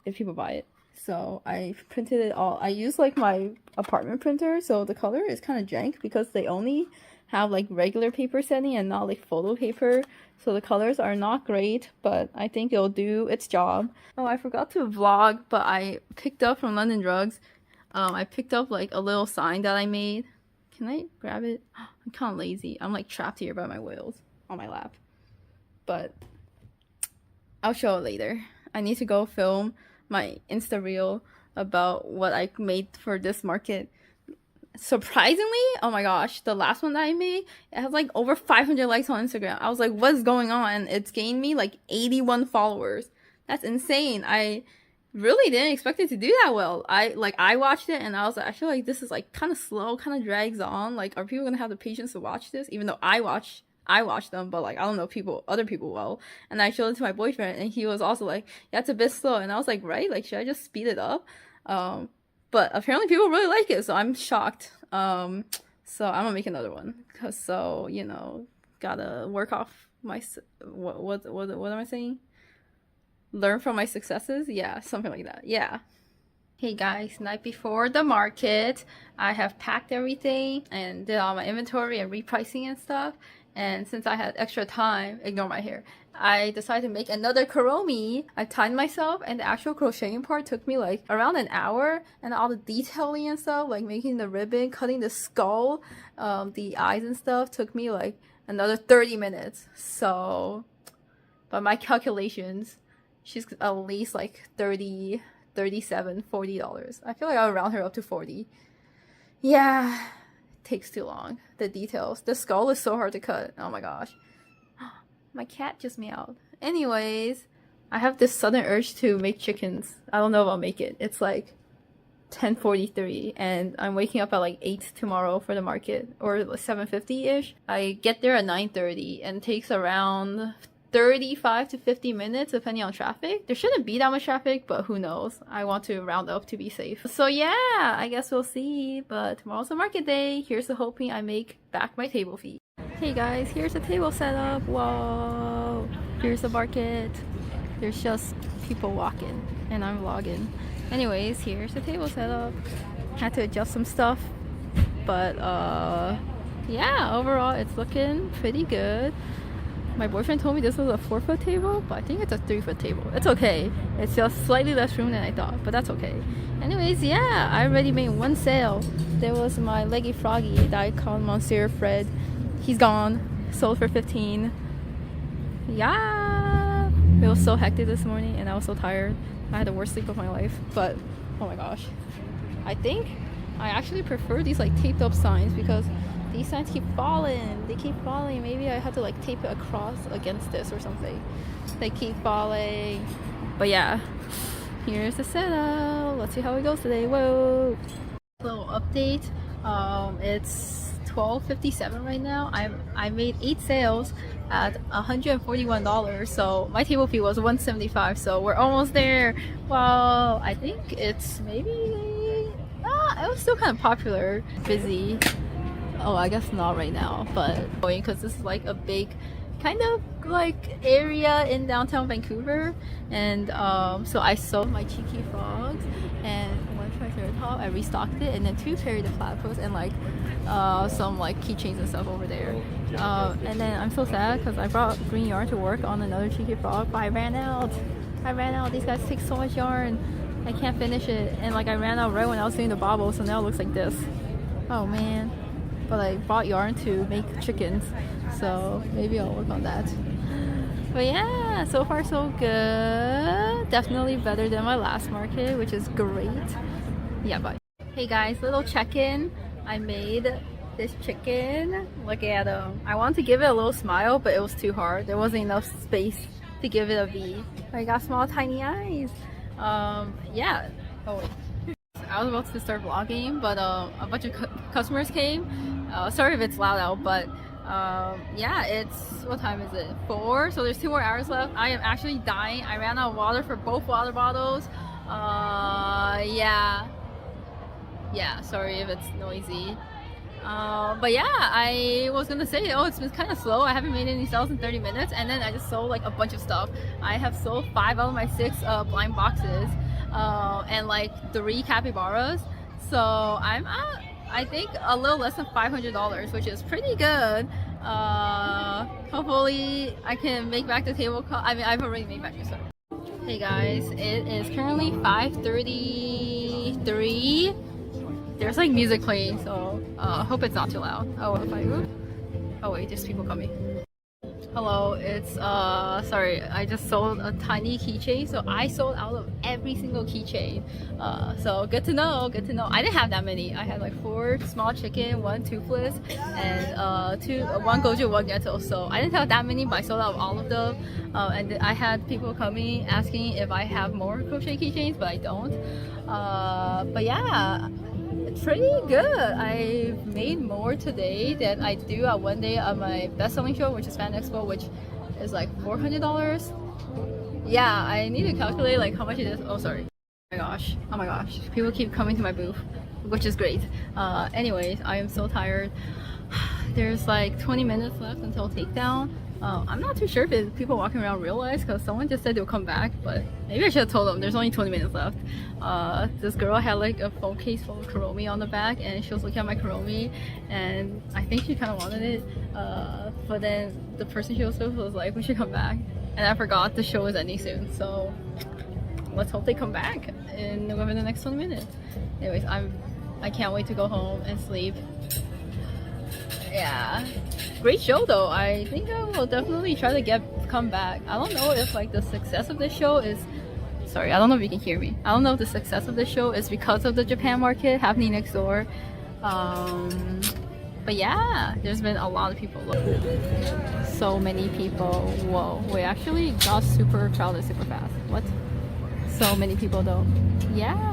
A: if people buy it. So I printed it all. I use like my apartment printer, so the color is kind of jank because they only have like regular paper setting and not like photo paper, so the colors are not great, but I think it'll do its job. Oh, I forgot to vlog, but I picked up from London Drugs. I picked up like a little sign that I made. Can I grab it? I'm kind of lazy. I'm like trapped here by my whales on my lap, but I'll show it later. I need to go film my Insta reel about what I made for this market. Surprisingly, oh my gosh, the last one that I made, it has like over 500 likes on Instagram. I was like, what's going on? It's gained me like 81 followers. That's insane. I really didn't expect it to do that well. I watched it and I was like, I feel like this is like kind of slow, kind of drags on. Like, are people gonna have the patience to watch this? Even though I watch them, but like I don't know other people well. And I showed it to my boyfriend, and he was also like, yeah, it's a bit slow. And I was like, right, like should I just speed it up? But apparently people really like it, so I'm shocked. So I'm gonna make another one, cause so you know, gotta work off my what am I saying? Learn from my successes, yeah, something like that, yeah. Hey guys, night before the market, I have packed everything and did all my inventory and repricing and stuff. And since I had extra time, ignore my hair, I decided to make another kuromi. I timed myself, and the actual crocheting part took me like around an hour, and all the detailing and stuff, like making the ribbon, cutting the skull, the eyes and stuff, took me like another 30 minutes. So, but my calculations, she's at least like 30, 37, $40. I feel like I'll round her up to 40. Yeah, it takes too long. The details. The skull is so hard to cut. Oh my gosh. My cat just meowed. Anyways, I have this sudden urge to make chickens. I don't know if I'll make it. It's like 10:43 and I'm waking up at like 8 tomorrow for the market, or 7:50ish. I get there at 9:30 and it takes around 35 to 50 minutes depending on traffic. There shouldn't be that much traffic, but who knows. I want to round up to be safe. So yeah, I guess we'll see. But tomorrow's the market day. Here's to hoping I make back my table fee. Hey guys, here's the table setup. Whoa, here's the market. There's just people walking and I'm vlogging. Anyways, here's the table setup. Had to adjust some stuff, but yeah, overall it's looking pretty good. My boyfriend told me this was a 4-foot table, but I think it's a 3-foot table. It's okay. It's just slightly less room than I thought, but that's okay. Anyways, yeah, I already made one sale. There was my leggy froggy that I called Monsieur Fred. He's gone. Sold for 15. Yeah. It was so hectic this morning and I was so tired. I had the worst sleep of my life, but oh my gosh. I think I actually prefer these like taped up signs because these signs keep falling. They keep falling. Maybe I have to like tape it across against this or something. They keep falling. But yeah, here's the setup. Let's see how it goes today. Whoa. Little update. It's 12:57 right now. I made 8 sales at $141, so my table fee was $175, so we're almost there. Well, I think it's maybe it was still kind of popular, busy. Oh, I guess not right now, but because this is like a big kind of like area in downtown Vancouver, and so I sold my cheeky frogs and one triceratops. I restocked it, and then 2 Perry the platypus and like some like keychains and stuff over there. And then I'm so sad because I brought green yarn to work on another cheeky frog, but I ran out. These guys take so much yarn. I can't finish it, and like I ran out right when I was doing the bobble, so now it looks like this. Oh man. But I bought yarn to make chickens, so maybe I'll work on that. But yeah, so far so good. Definitely better than my last market, which is great. Yeah, bye. Hey guys, little check-in. I made this chicken. Look at him. I wanted to give it a little smile, but it was too hard. There wasn't enough space to give it a V. I got small tiny eyes. Yeah. Oh wait. I was about to start vlogging, but a bunch of customers came. Sorry if it's loud out, but yeah, it's, what time is it? 4, so there's 2 more hours left. I am actually dying. I ran out of water for both water bottles. Yeah, sorry if it's noisy. But yeah, I was gonna say, oh, it's been kind of slow. I haven't made any sales in 30 minutes, and then I just sold like a bunch of stuff. I have sold 5 out of my 6 blind boxes, and like 3 capybaras. So I'm at, I think, a little less than $500, which is pretty good. Hopefully I can make back the table cost. I mean, I've already made back the stuff. Hey guys, it is currently 5:33. There's like music playing, so hope it's not too loud. Oh, if I move. Oh wait, there's people coming. Hello, it's sorry, I just sold a tiny keychain, so I sold out of every single keychain. So good to know, good to know. I didn't have that many. I had like 4 small chicken, 1 toothless, and 1 goju, 1 ghetto. So I didn't have that many, but I sold out of all of them. And I had people coming asking if I have more crochet keychains, but I don't. But yeah, pretty good. I made more today than I do at one day on my best-selling show, which is Fan Expo, which is like $400. Yeah, I need to calculate like how much it is. Oh, sorry. Oh my gosh. Oh my gosh. People keep coming to my booth, which is great. Anyways, I am so tired. There's like 20 minutes left until takedown. I'm not too sure if people walking around realize, because someone just said they'll come back, but maybe I should have told them there's only 20 minutes left. This girl had like a phone case full of Kuromi on the back, and she was looking at my Kuromi, and I think she kind of wanted it, but then the person she was with was like, we should come back, and I forgot the show is ending soon, so let's hope they come back within the next 20 minutes. Anyways, I can't wait to go home and sleep. Yeah, great show though. I think I will definitely try to come back. I don't know if like the success of this show is, sorry, I don't know if you can hear me. I don't know if the success of this show is because of the Japan market happening next door. But yeah, there's been a lot of people. So many people. Whoa, we actually got super crowded super fast. What? So many people though. Yeah.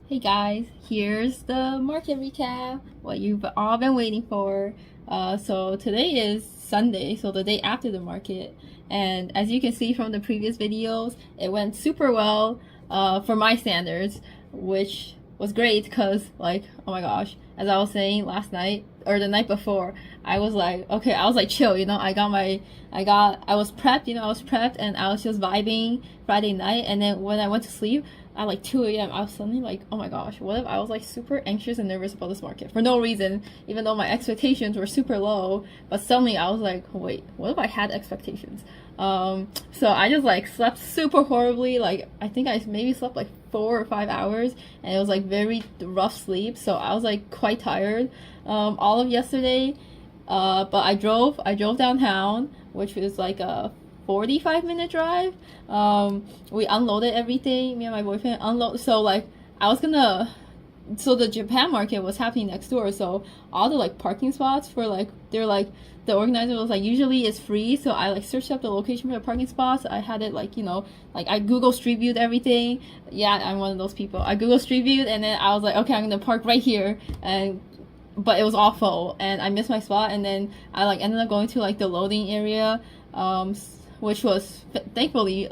A: Hey guys, here's the market recap, what you've all been waiting for. So today is Sunday, so the day after the market, and as you can see from the previous videos, it went super well for my standards, which was great because, like, oh my gosh, as I was saying last night or the night before, I was like, okay, I was like chill, you know, I was prepped, you know, I was prepped, and I was just vibing Friday night, and then when I went to sleep at like 2 a.m. I was suddenly like, oh my gosh, what if I was like super anxious and nervous about this market for no reason, even though my expectations were super low, but suddenly I was like, wait, what if I had expectations? So I just like slept super horribly. Like I think I maybe slept like 4 or 5 hours, and it was like very rough sleep, so I was like quite tired all of yesterday, but I drove downtown, which was like a 45-minute drive. We unloaded everything, me and my boyfriend so like so the Japan market was happening next door, so all the like parking spots for like, they're like, the organizer was like, usually it's free, so I like searched up the location for the parking spots. I had it like, you know, like I Google Street Viewed everything. Yeah, I'm one of those people. I Google Street Viewed, and then I was like, okay, I'm gonna park right here, but it was awful and I missed my spot, and then I like ended up going to like the loading area, which was thankfully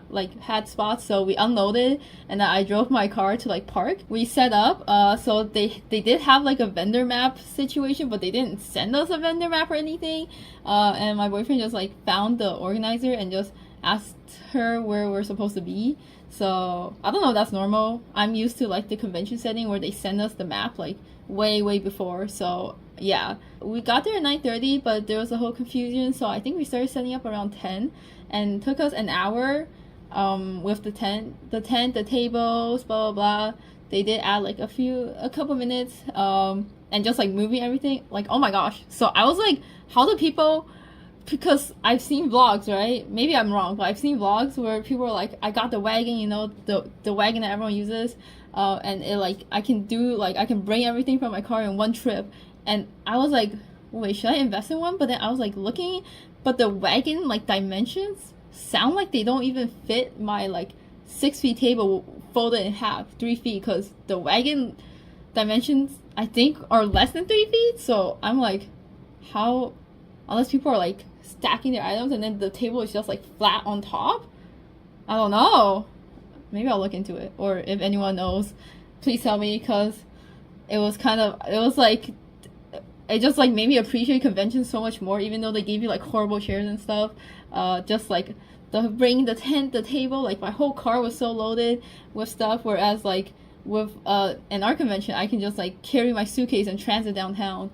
A: like had spots, so we unloaded, and then I drove my car to like park. We set up, so they did have like a vendor map situation, but they didn't send us a vendor map or anything, and my boyfriend just like found the organizer and just asked her where we're supposed to be. So I don't know if that's normal. I'm used to like the convention setting where they send us the map like way before, so yeah, we got there at 9:30, but there was a whole confusion, so I think we started setting up around 10, and it took us an hour with the tent, the tables, blah blah blah. They did add like a couple minutes, and just like moving everything, like, oh my gosh. So I was like, how do people, because I've seen vlogs, right? Maybe I'm wrong, but I've seen vlogs where people are like, I got the wagon, you know, the wagon that everyone uses, and it like, I can bring everything from my car in one trip. And I was like, wait, should I invest in one? But then I was like looking, but the wagon like dimensions sound like they don't even fit my like 6 feet table folded in half, 3 feet, because the wagon dimensions I think are less than 3 feet. So I'm like, how, unless people are like stacking their items and then the table is just like flat on top? I don't know. Maybe I'll look into it, or if anyone knows, please tell me, because it was like, it just like made me appreciate conventions so much more, even though they gave you like horrible chairs and stuff. Just like bringing the tent, the table, like my whole car was so loaded with stuff, whereas like with an art convention, I can just like carry my suitcase and transit downtown.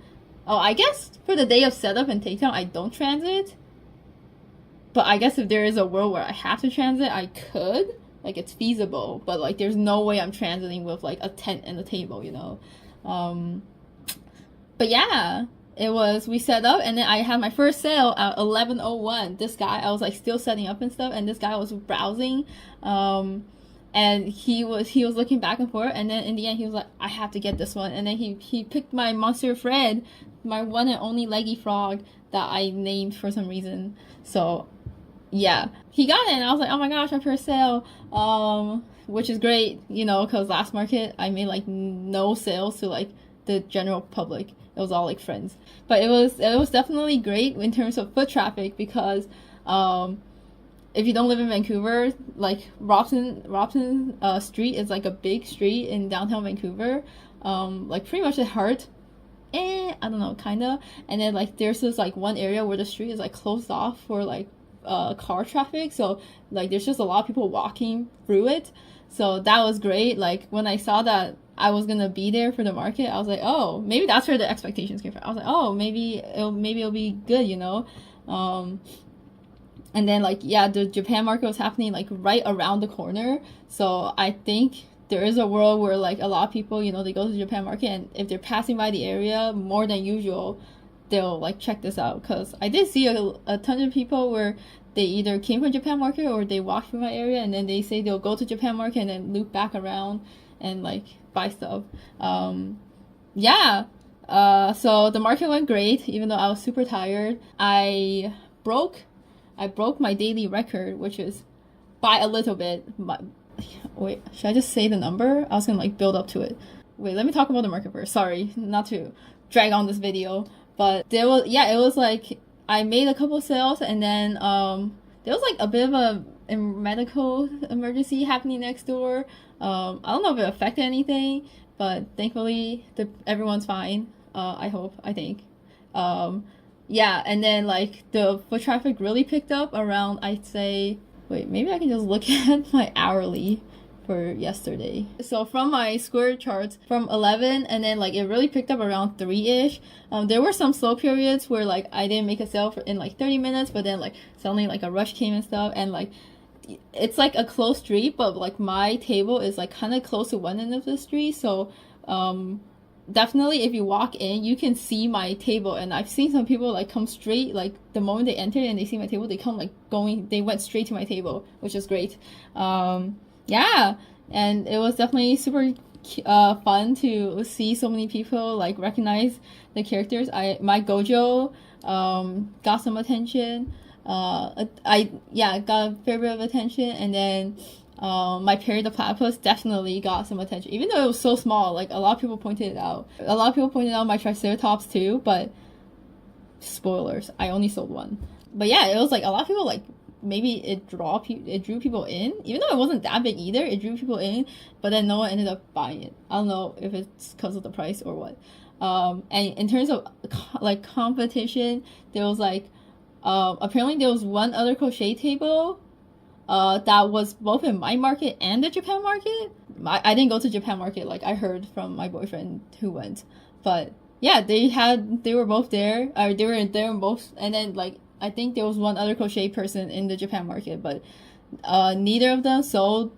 A: Oh, I guess for the day of setup and takedown, I don't transit. But I guess if there is a world where I have to transit, I could. Like, it's feasible, but like there's no way I'm transiting with like a tent and a table, you know. But yeah, it was, we set up, and then I had my first sale at 11:01. This guy, I was like still setting up and stuff, and this guy was browsing, and he was looking back and forth, and then in the end he was like, I have to get this one, and then he picked my Monster of Red, my one and only leggy frog that I named for some reason. So yeah, he got it, and I was like, oh my gosh, my first sale, which is great, you know, because last market I made like no sales to like the general public. It was all like friends, but it was definitely great in terms of foot traffic, because if you don't live in Vancouver, like Robson Street is like a big street in downtown Vancouver, like pretty much the heart. I don't know, kinda. And then like there's this like one area where the street is like closed off for like car traffic, so like there's just a lot of people walking through it. So that was great. Like when I saw that I was gonna be there for the market, I was like, oh, maybe that's where the expectations came from. I was like, oh, maybe it'll be good, you know. And then like, yeah, the Japan market was happening like right around the corner. So I think there is a world where like a lot of people, you know, they go to the Japan market, and if they're passing by the area more than usual, they'll like check this out. Because I did see a ton of people where they either came from Japan market or they walked through my area, and then they say they'll go to Japan market and then loop back around and like buy stuff. Yeah. So the market went great, even though I was super tired. I broke my daily record, which is by a little bit. Wait, should I just say the number? I was gonna like build up to it. Wait, let me talk about the market first. Sorry, not to drag on this video, but it was like I made a couple sales, and then there was like a bit of a medical emergency happening next door. I don't know if it affected anything, but thankfully everyone's fine. I think. Yeah, and then like the foot traffic really picked up around, I'd say, wait, maybe I can just look at my hourly for yesterday. So from my square charts, from 11, and then like it really picked up around 3-ish. There were some slow periods where like I didn't make a sale in like 30 minutes, but then like suddenly like a rush came and stuff, and like it's like a close street, but like my table is like kind of close to one end of the street, so definitely if you walk in you can see my table, and I've seen some people like come straight, like the moment they enter and they see my table, they come like they went straight to my table, which is great. Yeah, and it was definitely super fun to see so many people like recognize the characters. My Gojo got some attention. I got a fair bit of attention, and then my Perry the Platypus definitely got some attention, even though it was so small. Like a lot of people pointed it out. A lot of people pointed out my Triceratops too, but spoilers, I only sold one. But yeah, it was like a lot of people like, maybe it drew people in, even though it wasn't that big either. It drew people in, but then no one ended up buying it. I don't know if it's because of the price or what. And in terms of like competition, there was like apparently there was one other crochet table that was both in my market and the Japan market. I didn't go to Japan market, like I heard from my boyfriend who went, but yeah, they were both there, or they were there in both, and then like I think there was one other crochet person in the Japan market, but neither of them sold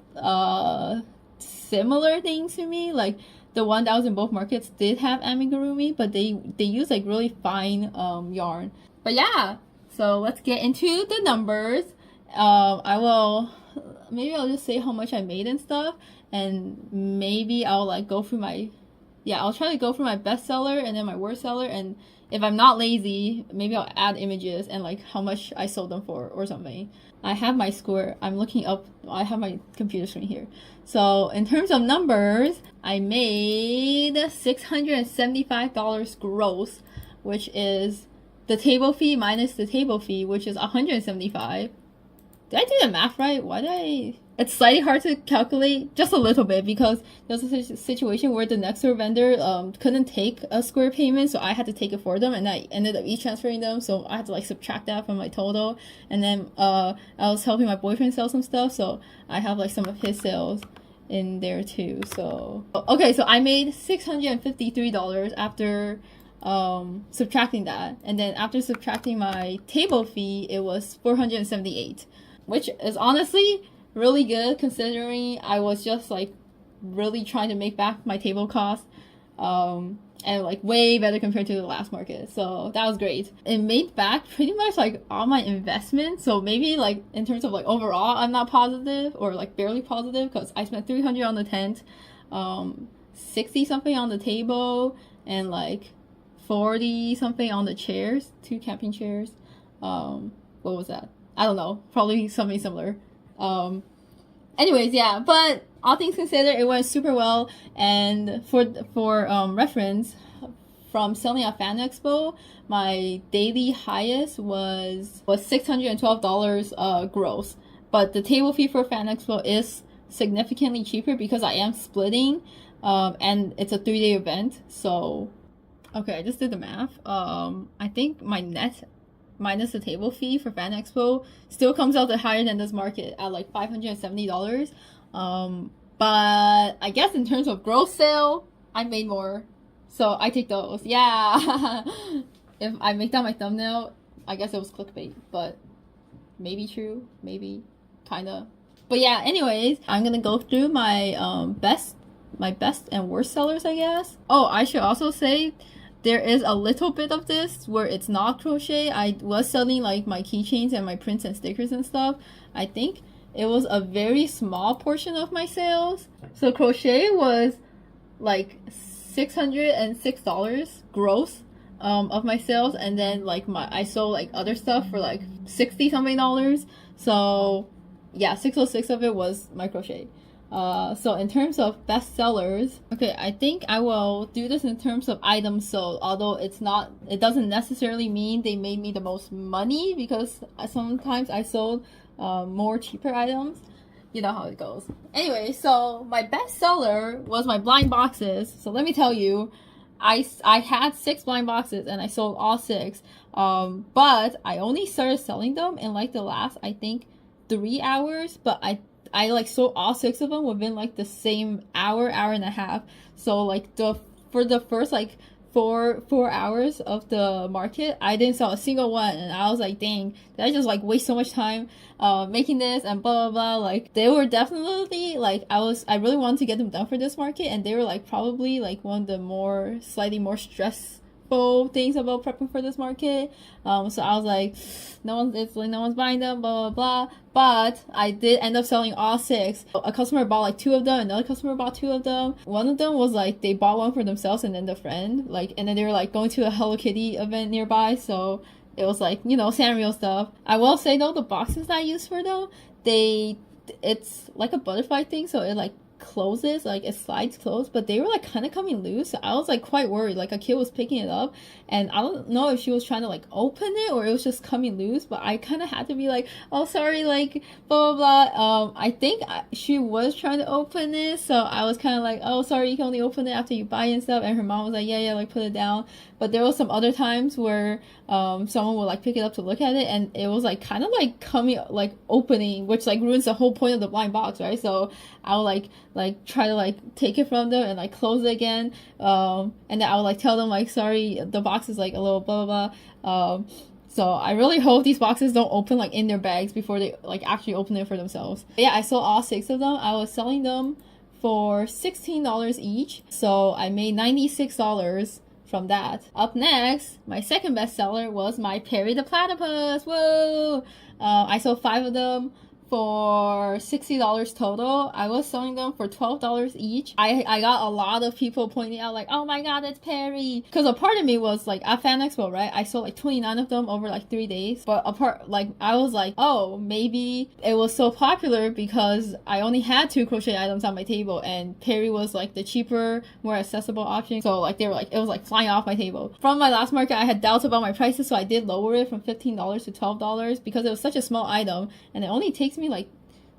A: similar things to me. Like the one that was in both markets did have amigurumi, but they use like really fine yarn. But yeah, so let's get into the numbers. Maybe I'll just say how much I made and stuff, and maybe I'll like go through I'll try to go through my bestseller and then my worst seller, and if I'm not lazy, maybe I'll add images and like how much I sold them for or something. I have my score. I'm looking up. I have my computer screen here. So in terms of numbers, I made $675 gross, which is the table fee minus the table fee, which is $175. Did I do the math right? It's slightly hard to calculate, just a little bit, because there was a situation where the next door vendor couldn't take a square payment, so I had to take it for them, and I ended up e-transferring them, so I had to like subtract that from my total. And then I was helping my boyfriend sell some stuff, so I have like some of his sales in there too. So okay, so I made $653 after subtracting that, and then after subtracting my table fee, it was $478, which is honestly really good considering I was just like really trying to make back my table cost And like way better compared to the last market. So that was great. It made back pretty much like all my investment. So maybe like in terms of like overall, I'm not positive or like barely positive because I spent 300 on the tent, 60 something on the table, and like 40 something on the chairs, 2 camping chairs. What was that? I don't know. Probably something similar. Anyways, yeah, but all things considered, it went super well. And for reference, from selling at Fan Expo, my daily highest was $612 gross. But the table fee for Fan Expo is significantly cheaper because I am splitting, and it's a 3-day event. So, okay, I just did the math. I think my net minus the table fee for Fan Expo still comes out to higher than this market at like $570. But I guess in terms of gross sale, I made more. So I take those. Yeah. If I make that my thumbnail, I guess it was clickbait, but maybe true, maybe kinda. But yeah, anyways, I'm gonna go through my best and worst sellers, I guess. Oh, I should also say there is a little bit of this where it's not crochet. I was selling like my keychains and my prints and stickers and stuff. I think it was a very small portion of my sales. So crochet was like $606 gross of my sales, and then like I sold like other stuff for like 60 something dollars. So yeah, 606 of it was my crochet. So in terms of best sellers, okay, I think I will do this in terms of items sold, although it doesn't necessarily mean they made me the most money, because sometimes I sold more cheaper items. You know how it goes. Anyway, so my best seller was my blind boxes. So let me tell you, I had 6 blind boxes and I sold all 6. But I only started selling them in like the last, I think, 3 hours, but I like sold all 6 of them within like the same hour and a half. So like for the first like 4 hours of the market, I didn't sell a single one, and I was like, dang, did I just like waste so much time making this and blah blah blah. Like they were definitely like, I really wanted to get them done for this market, and they were like probably like one of the slightly more stressful things about prepping for this market. So I was like, no one's buying them, blah blah blah. But I did end up selling all 6. A customer bought like 2 of them, another customer bought 2 of them. One of them was like they bought one for themselves and then the friend, like, and then they were like going to a Hello Kitty event nearby, so it was like, you know, Sanrio stuff. I will say though, the boxes that I used for them, it's like a butterfly thing, so it like closes, like it slides closed, but they were like kind of coming loose. So I was like quite worried. Like a kid was picking it up, and I don't know if she was trying to like open it or it was just coming loose, but I kind of had to be like, oh sorry, like blah blah blah. I think she was trying to open it, so I was kind of like, oh sorry, you can only open it after you buy and stuff. And her mom was like, yeah, like put it down. But there was some other times where someone would like pick it up to look at it, and it was like kind of like coming, like opening, which like ruins the whole point of the blind box, right? So I would like try to like take it from them and like close it again, and then I would like tell them like, sorry, the box is like a little blah blah blah. So I really hope these boxes don't open like in their bags before they like actually open it for themselves. But yeah, I sold all 6 of them. I was selling them for $16 each, so I made $96 from that. Up next, my second best seller was my Perry the Platypus. Whoa! I sold 5 of them for $60 total. I was selling them for $12 each. I got a lot of people pointing out like, oh my god, it's Perry. Because a part of me was like, at Fan Expo, right? I sold like 29 of them over like 3 days. But I was like, oh, maybe it was so popular because I only had 2 crochet items on my table, and Perry was like the cheaper, more accessible option. So like they were like, it was like flying off my table. From my last market, I had doubts about my prices, so I did lower it from $15 to $12 because it was such a small item and it only takes me like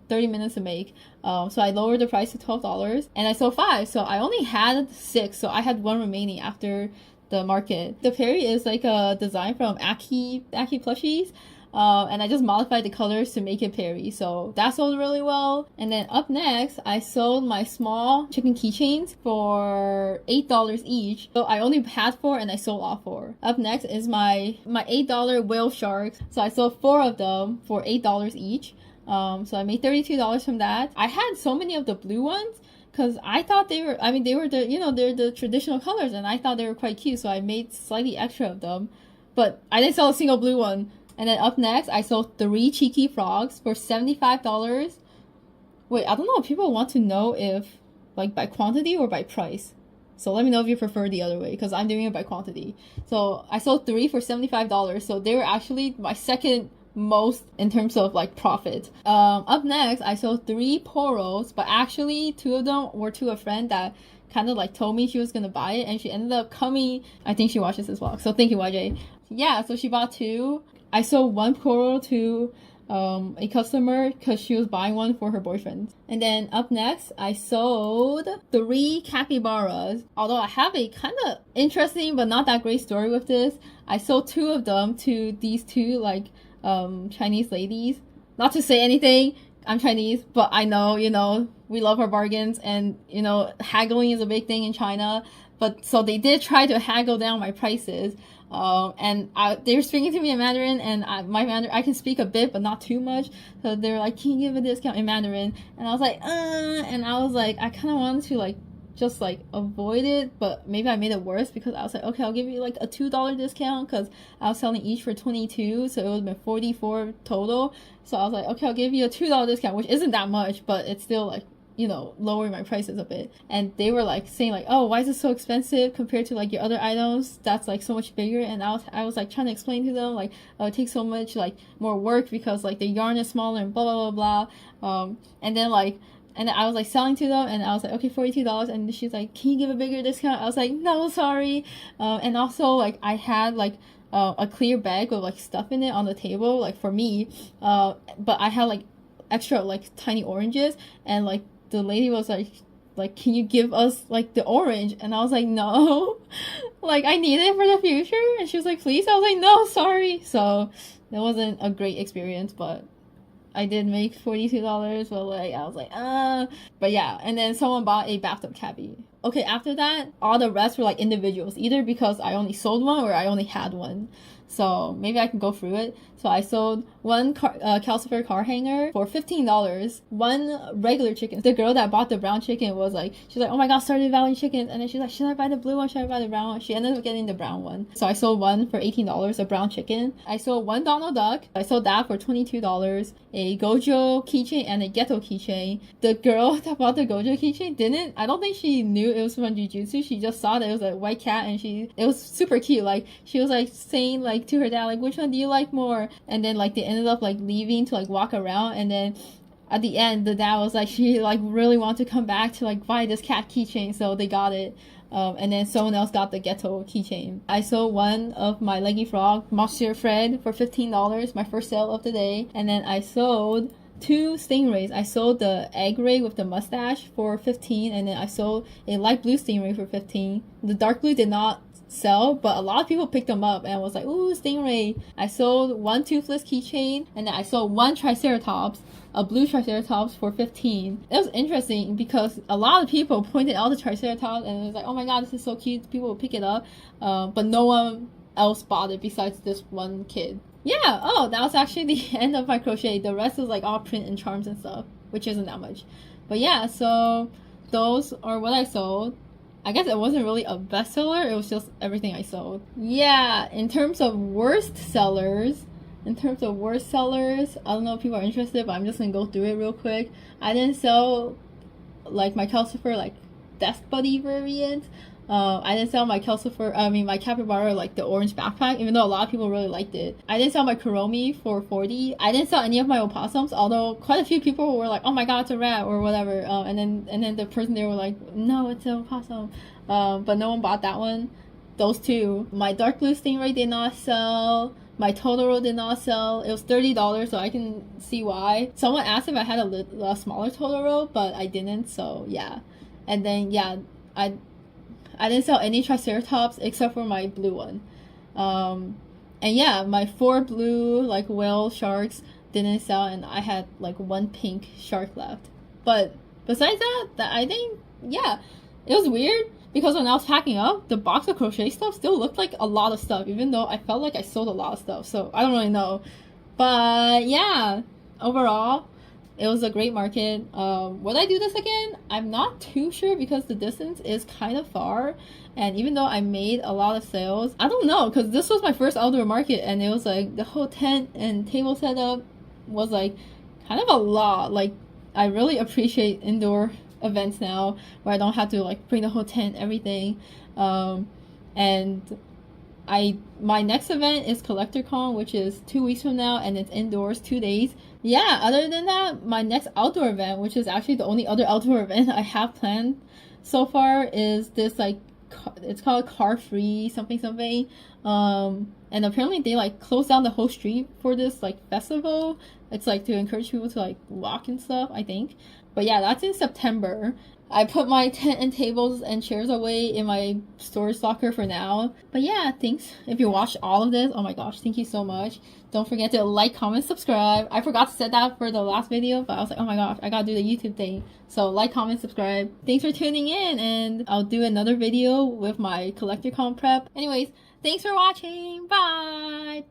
A: 30 minutes to make. So I lowered the price to $12 and I sold 5. So I only had 6. So I had 1 remaining after the market. The Perry is like a design from Aki Plushies. And I just modified the colors to make it Perry. So that sold really well. And then up next, I sold my small chicken keychains for $8 each. So I only had 4 and I sold all 4. Up next is my $8 whale sharks. So I sold 4 of them for $8 each. So I made $32 from that. I had so many of the blue ones because I thought they were, I mean, they were the, you know, they're the traditional colors, and I thought they were quite cute, so I made slightly extra of them. But I didn't sell a single blue one. And then up next, I sold 3 cheeky frogs for $75. Wait, I don't know if people want to know if, like, by quantity or by price. So let me know if you prefer the other way, because I'm doing it by quantity. So I sold 3 for $75, so they were actually my second most in terms of like profit. Up next, I sold 3 poros, but actually 2 of them were to a friend that kind of like told me she was gonna buy it, and she ended up coming. I think she watches this vlog, so thank you, YJ. Yeah, so she bought 2. I sold 1 poro to a customer because she was buying one for her boyfriend. And then up next, I sold 3 capybaras. Although I have a kind of interesting but not that great story with this. I sold 2 of them to these 2 like Chinese ladies. Not to say anything, I'm Chinese, but I know, you know, we love our bargains, and you know, haggling is a big thing in China. But so they did try to haggle down my prices. And they were speaking to me in Mandarin, and my Mandarin, I can speak a bit, but not too much. So they were like, "Can you give a discount in Mandarin?" And I was like, and I was like, I kind of wanted to like just like avoid it, but maybe I made it worse because I was like, okay, I'll give you like a $2 discount because I was selling each for 22, so it would have been 44 total. So I was like, okay, I'll give you a $2 discount, which isn't that much, but it's still like, you know, lowering my prices a bit. And they were like saying like, oh, why is it so expensive compared to like your other items that's like so much bigger? And I was like trying to explain to them like, oh, it takes so much like more work because like the yarn is smaller and blah blah blah blah. And then I was like selling to them, and I was like, okay, $42. And she's like, can you give a bigger discount? I was like, no, sorry. And also like I had like a clear bag with like stuff in it on the table, like for me. But I had like extra like tiny oranges, and like the lady was like, can you give us like the orange? And I was like, no, like I need it for the future. And she was like, please. I was like, no, sorry. So that wasn't a great experience, but I did make $42, but like I was like, but yeah. And then someone bought a bathtub cabbie. Okay, after that, all the rest were like individuals, either because I only sold one or I only had one. So maybe I can go through it. So I sold 1 calcifer car hanger for $15. 1 regular chicken. The girl that bought the brown chicken was like, she's like, oh my god, Stardew Valley chickens. And then she's like, should I buy the blue one? Should I buy the brown one? She ended up getting the brown one. So I sold 1 for $18, a brown chicken. I sold 1 Donald Duck. I sold that for $22. A Gojo keychain and a Ghetto keychain. The girl that bought the Gojo keychain I don't think she knew it was from Jujutsu. She just saw that it was a white cat, and it was super cute. Like she was like saying like to her dad like, which one do you like more? And then like they ended up like leaving to like walk around, and then at the end the dad was like, she like really wanted to come back to like buy this cat keychain, so they got it. And then someone else got the Ghetto keychain. I sold 1 of my Leggy Frog Monsieur Fred for $15, my first sale of the day. And then I sold 2 stingrays. I sold the egg ray with the mustache for $15, and then I sold a light blue stingray for $15. The dark blue did not sell, but a lot of people picked them up and was like, ooh, stingray. I sold 1 toothless keychain, and then I sold 1 triceratops, a blue triceratops, for $15. It was interesting because a lot of people pointed out the triceratops and it was like, oh my god, this is so cute, people will pick it up, but no one else bought it besides this one kid. Yeah, oh, that was actually the end of my crochet. The rest was like all print and charms and stuff, which isn't that much. But yeah, so those are what I sold. I guess it wasn't really a bestseller, it was just everything I sold. Yeah, in terms of worst sellers, I don't know if people are interested, but I'm just gonna go through it real quick. I didn't sell like my calcifer like desk buddy variant. I didn't sell my my capybara like the orange backpack, even though a lot of people really liked it. I didn't sell my Kuromi for $40. I didn't sell any of my opossums, although quite a few people were like, oh my god, it's a rat or whatever. And then the person there were like, no, it's an opossum. But no one bought that one. Those 2. My dark blue stingray did not sell. My Totoro did not sell. It was $30, so I can see why. Someone asked if I had a smaller Totoro, but I didn't, so yeah. And then yeah, I didn't sell any triceratops except for my blue one. And yeah, my 4 blue like whale sharks didn't sell, and I had like 1 pink shark left. But besides that I think, yeah, it was weird because when I was packing up, the box of crochet stuff still looked like a lot of stuff, even though I felt like I sold a lot of stuff. So I don't really know. But yeah, overall, It was a great market. Would I do this again? I'm not too sure because the distance is kind of far. And even though I made a lot of sales, I don't know, because this was my first outdoor market and it was like the whole tent and table setup was like kind of a lot. Like, I really appreciate indoor events now where I don't have to like bring the whole tent, everything. And my next event is CollectorCon, which is 2 weeks from now, and it's indoors, 2 days. Yeah, other than that, my next outdoor event, which is actually the only other outdoor event I have planned so far, is this like it's called Car Free something something. And apparently they like closed down the whole street for this like festival. It's like to encourage people to like walk and stuff, I think. But yeah, that's in September. I put my tent and tables and chairs away in my storage locker for now. But yeah, thanks if you watched all of this. Oh my gosh, thank you so much. Don't forget to like, comment, subscribe. I forgot to set that for the last video, but I was like, oh my gosh, I gotta do the YouTube thing. So like, comment, subscribe. Thanks for tuning in, and I'll do another video with my CollectorCon prep. Anyways, thanks for watching. Bye!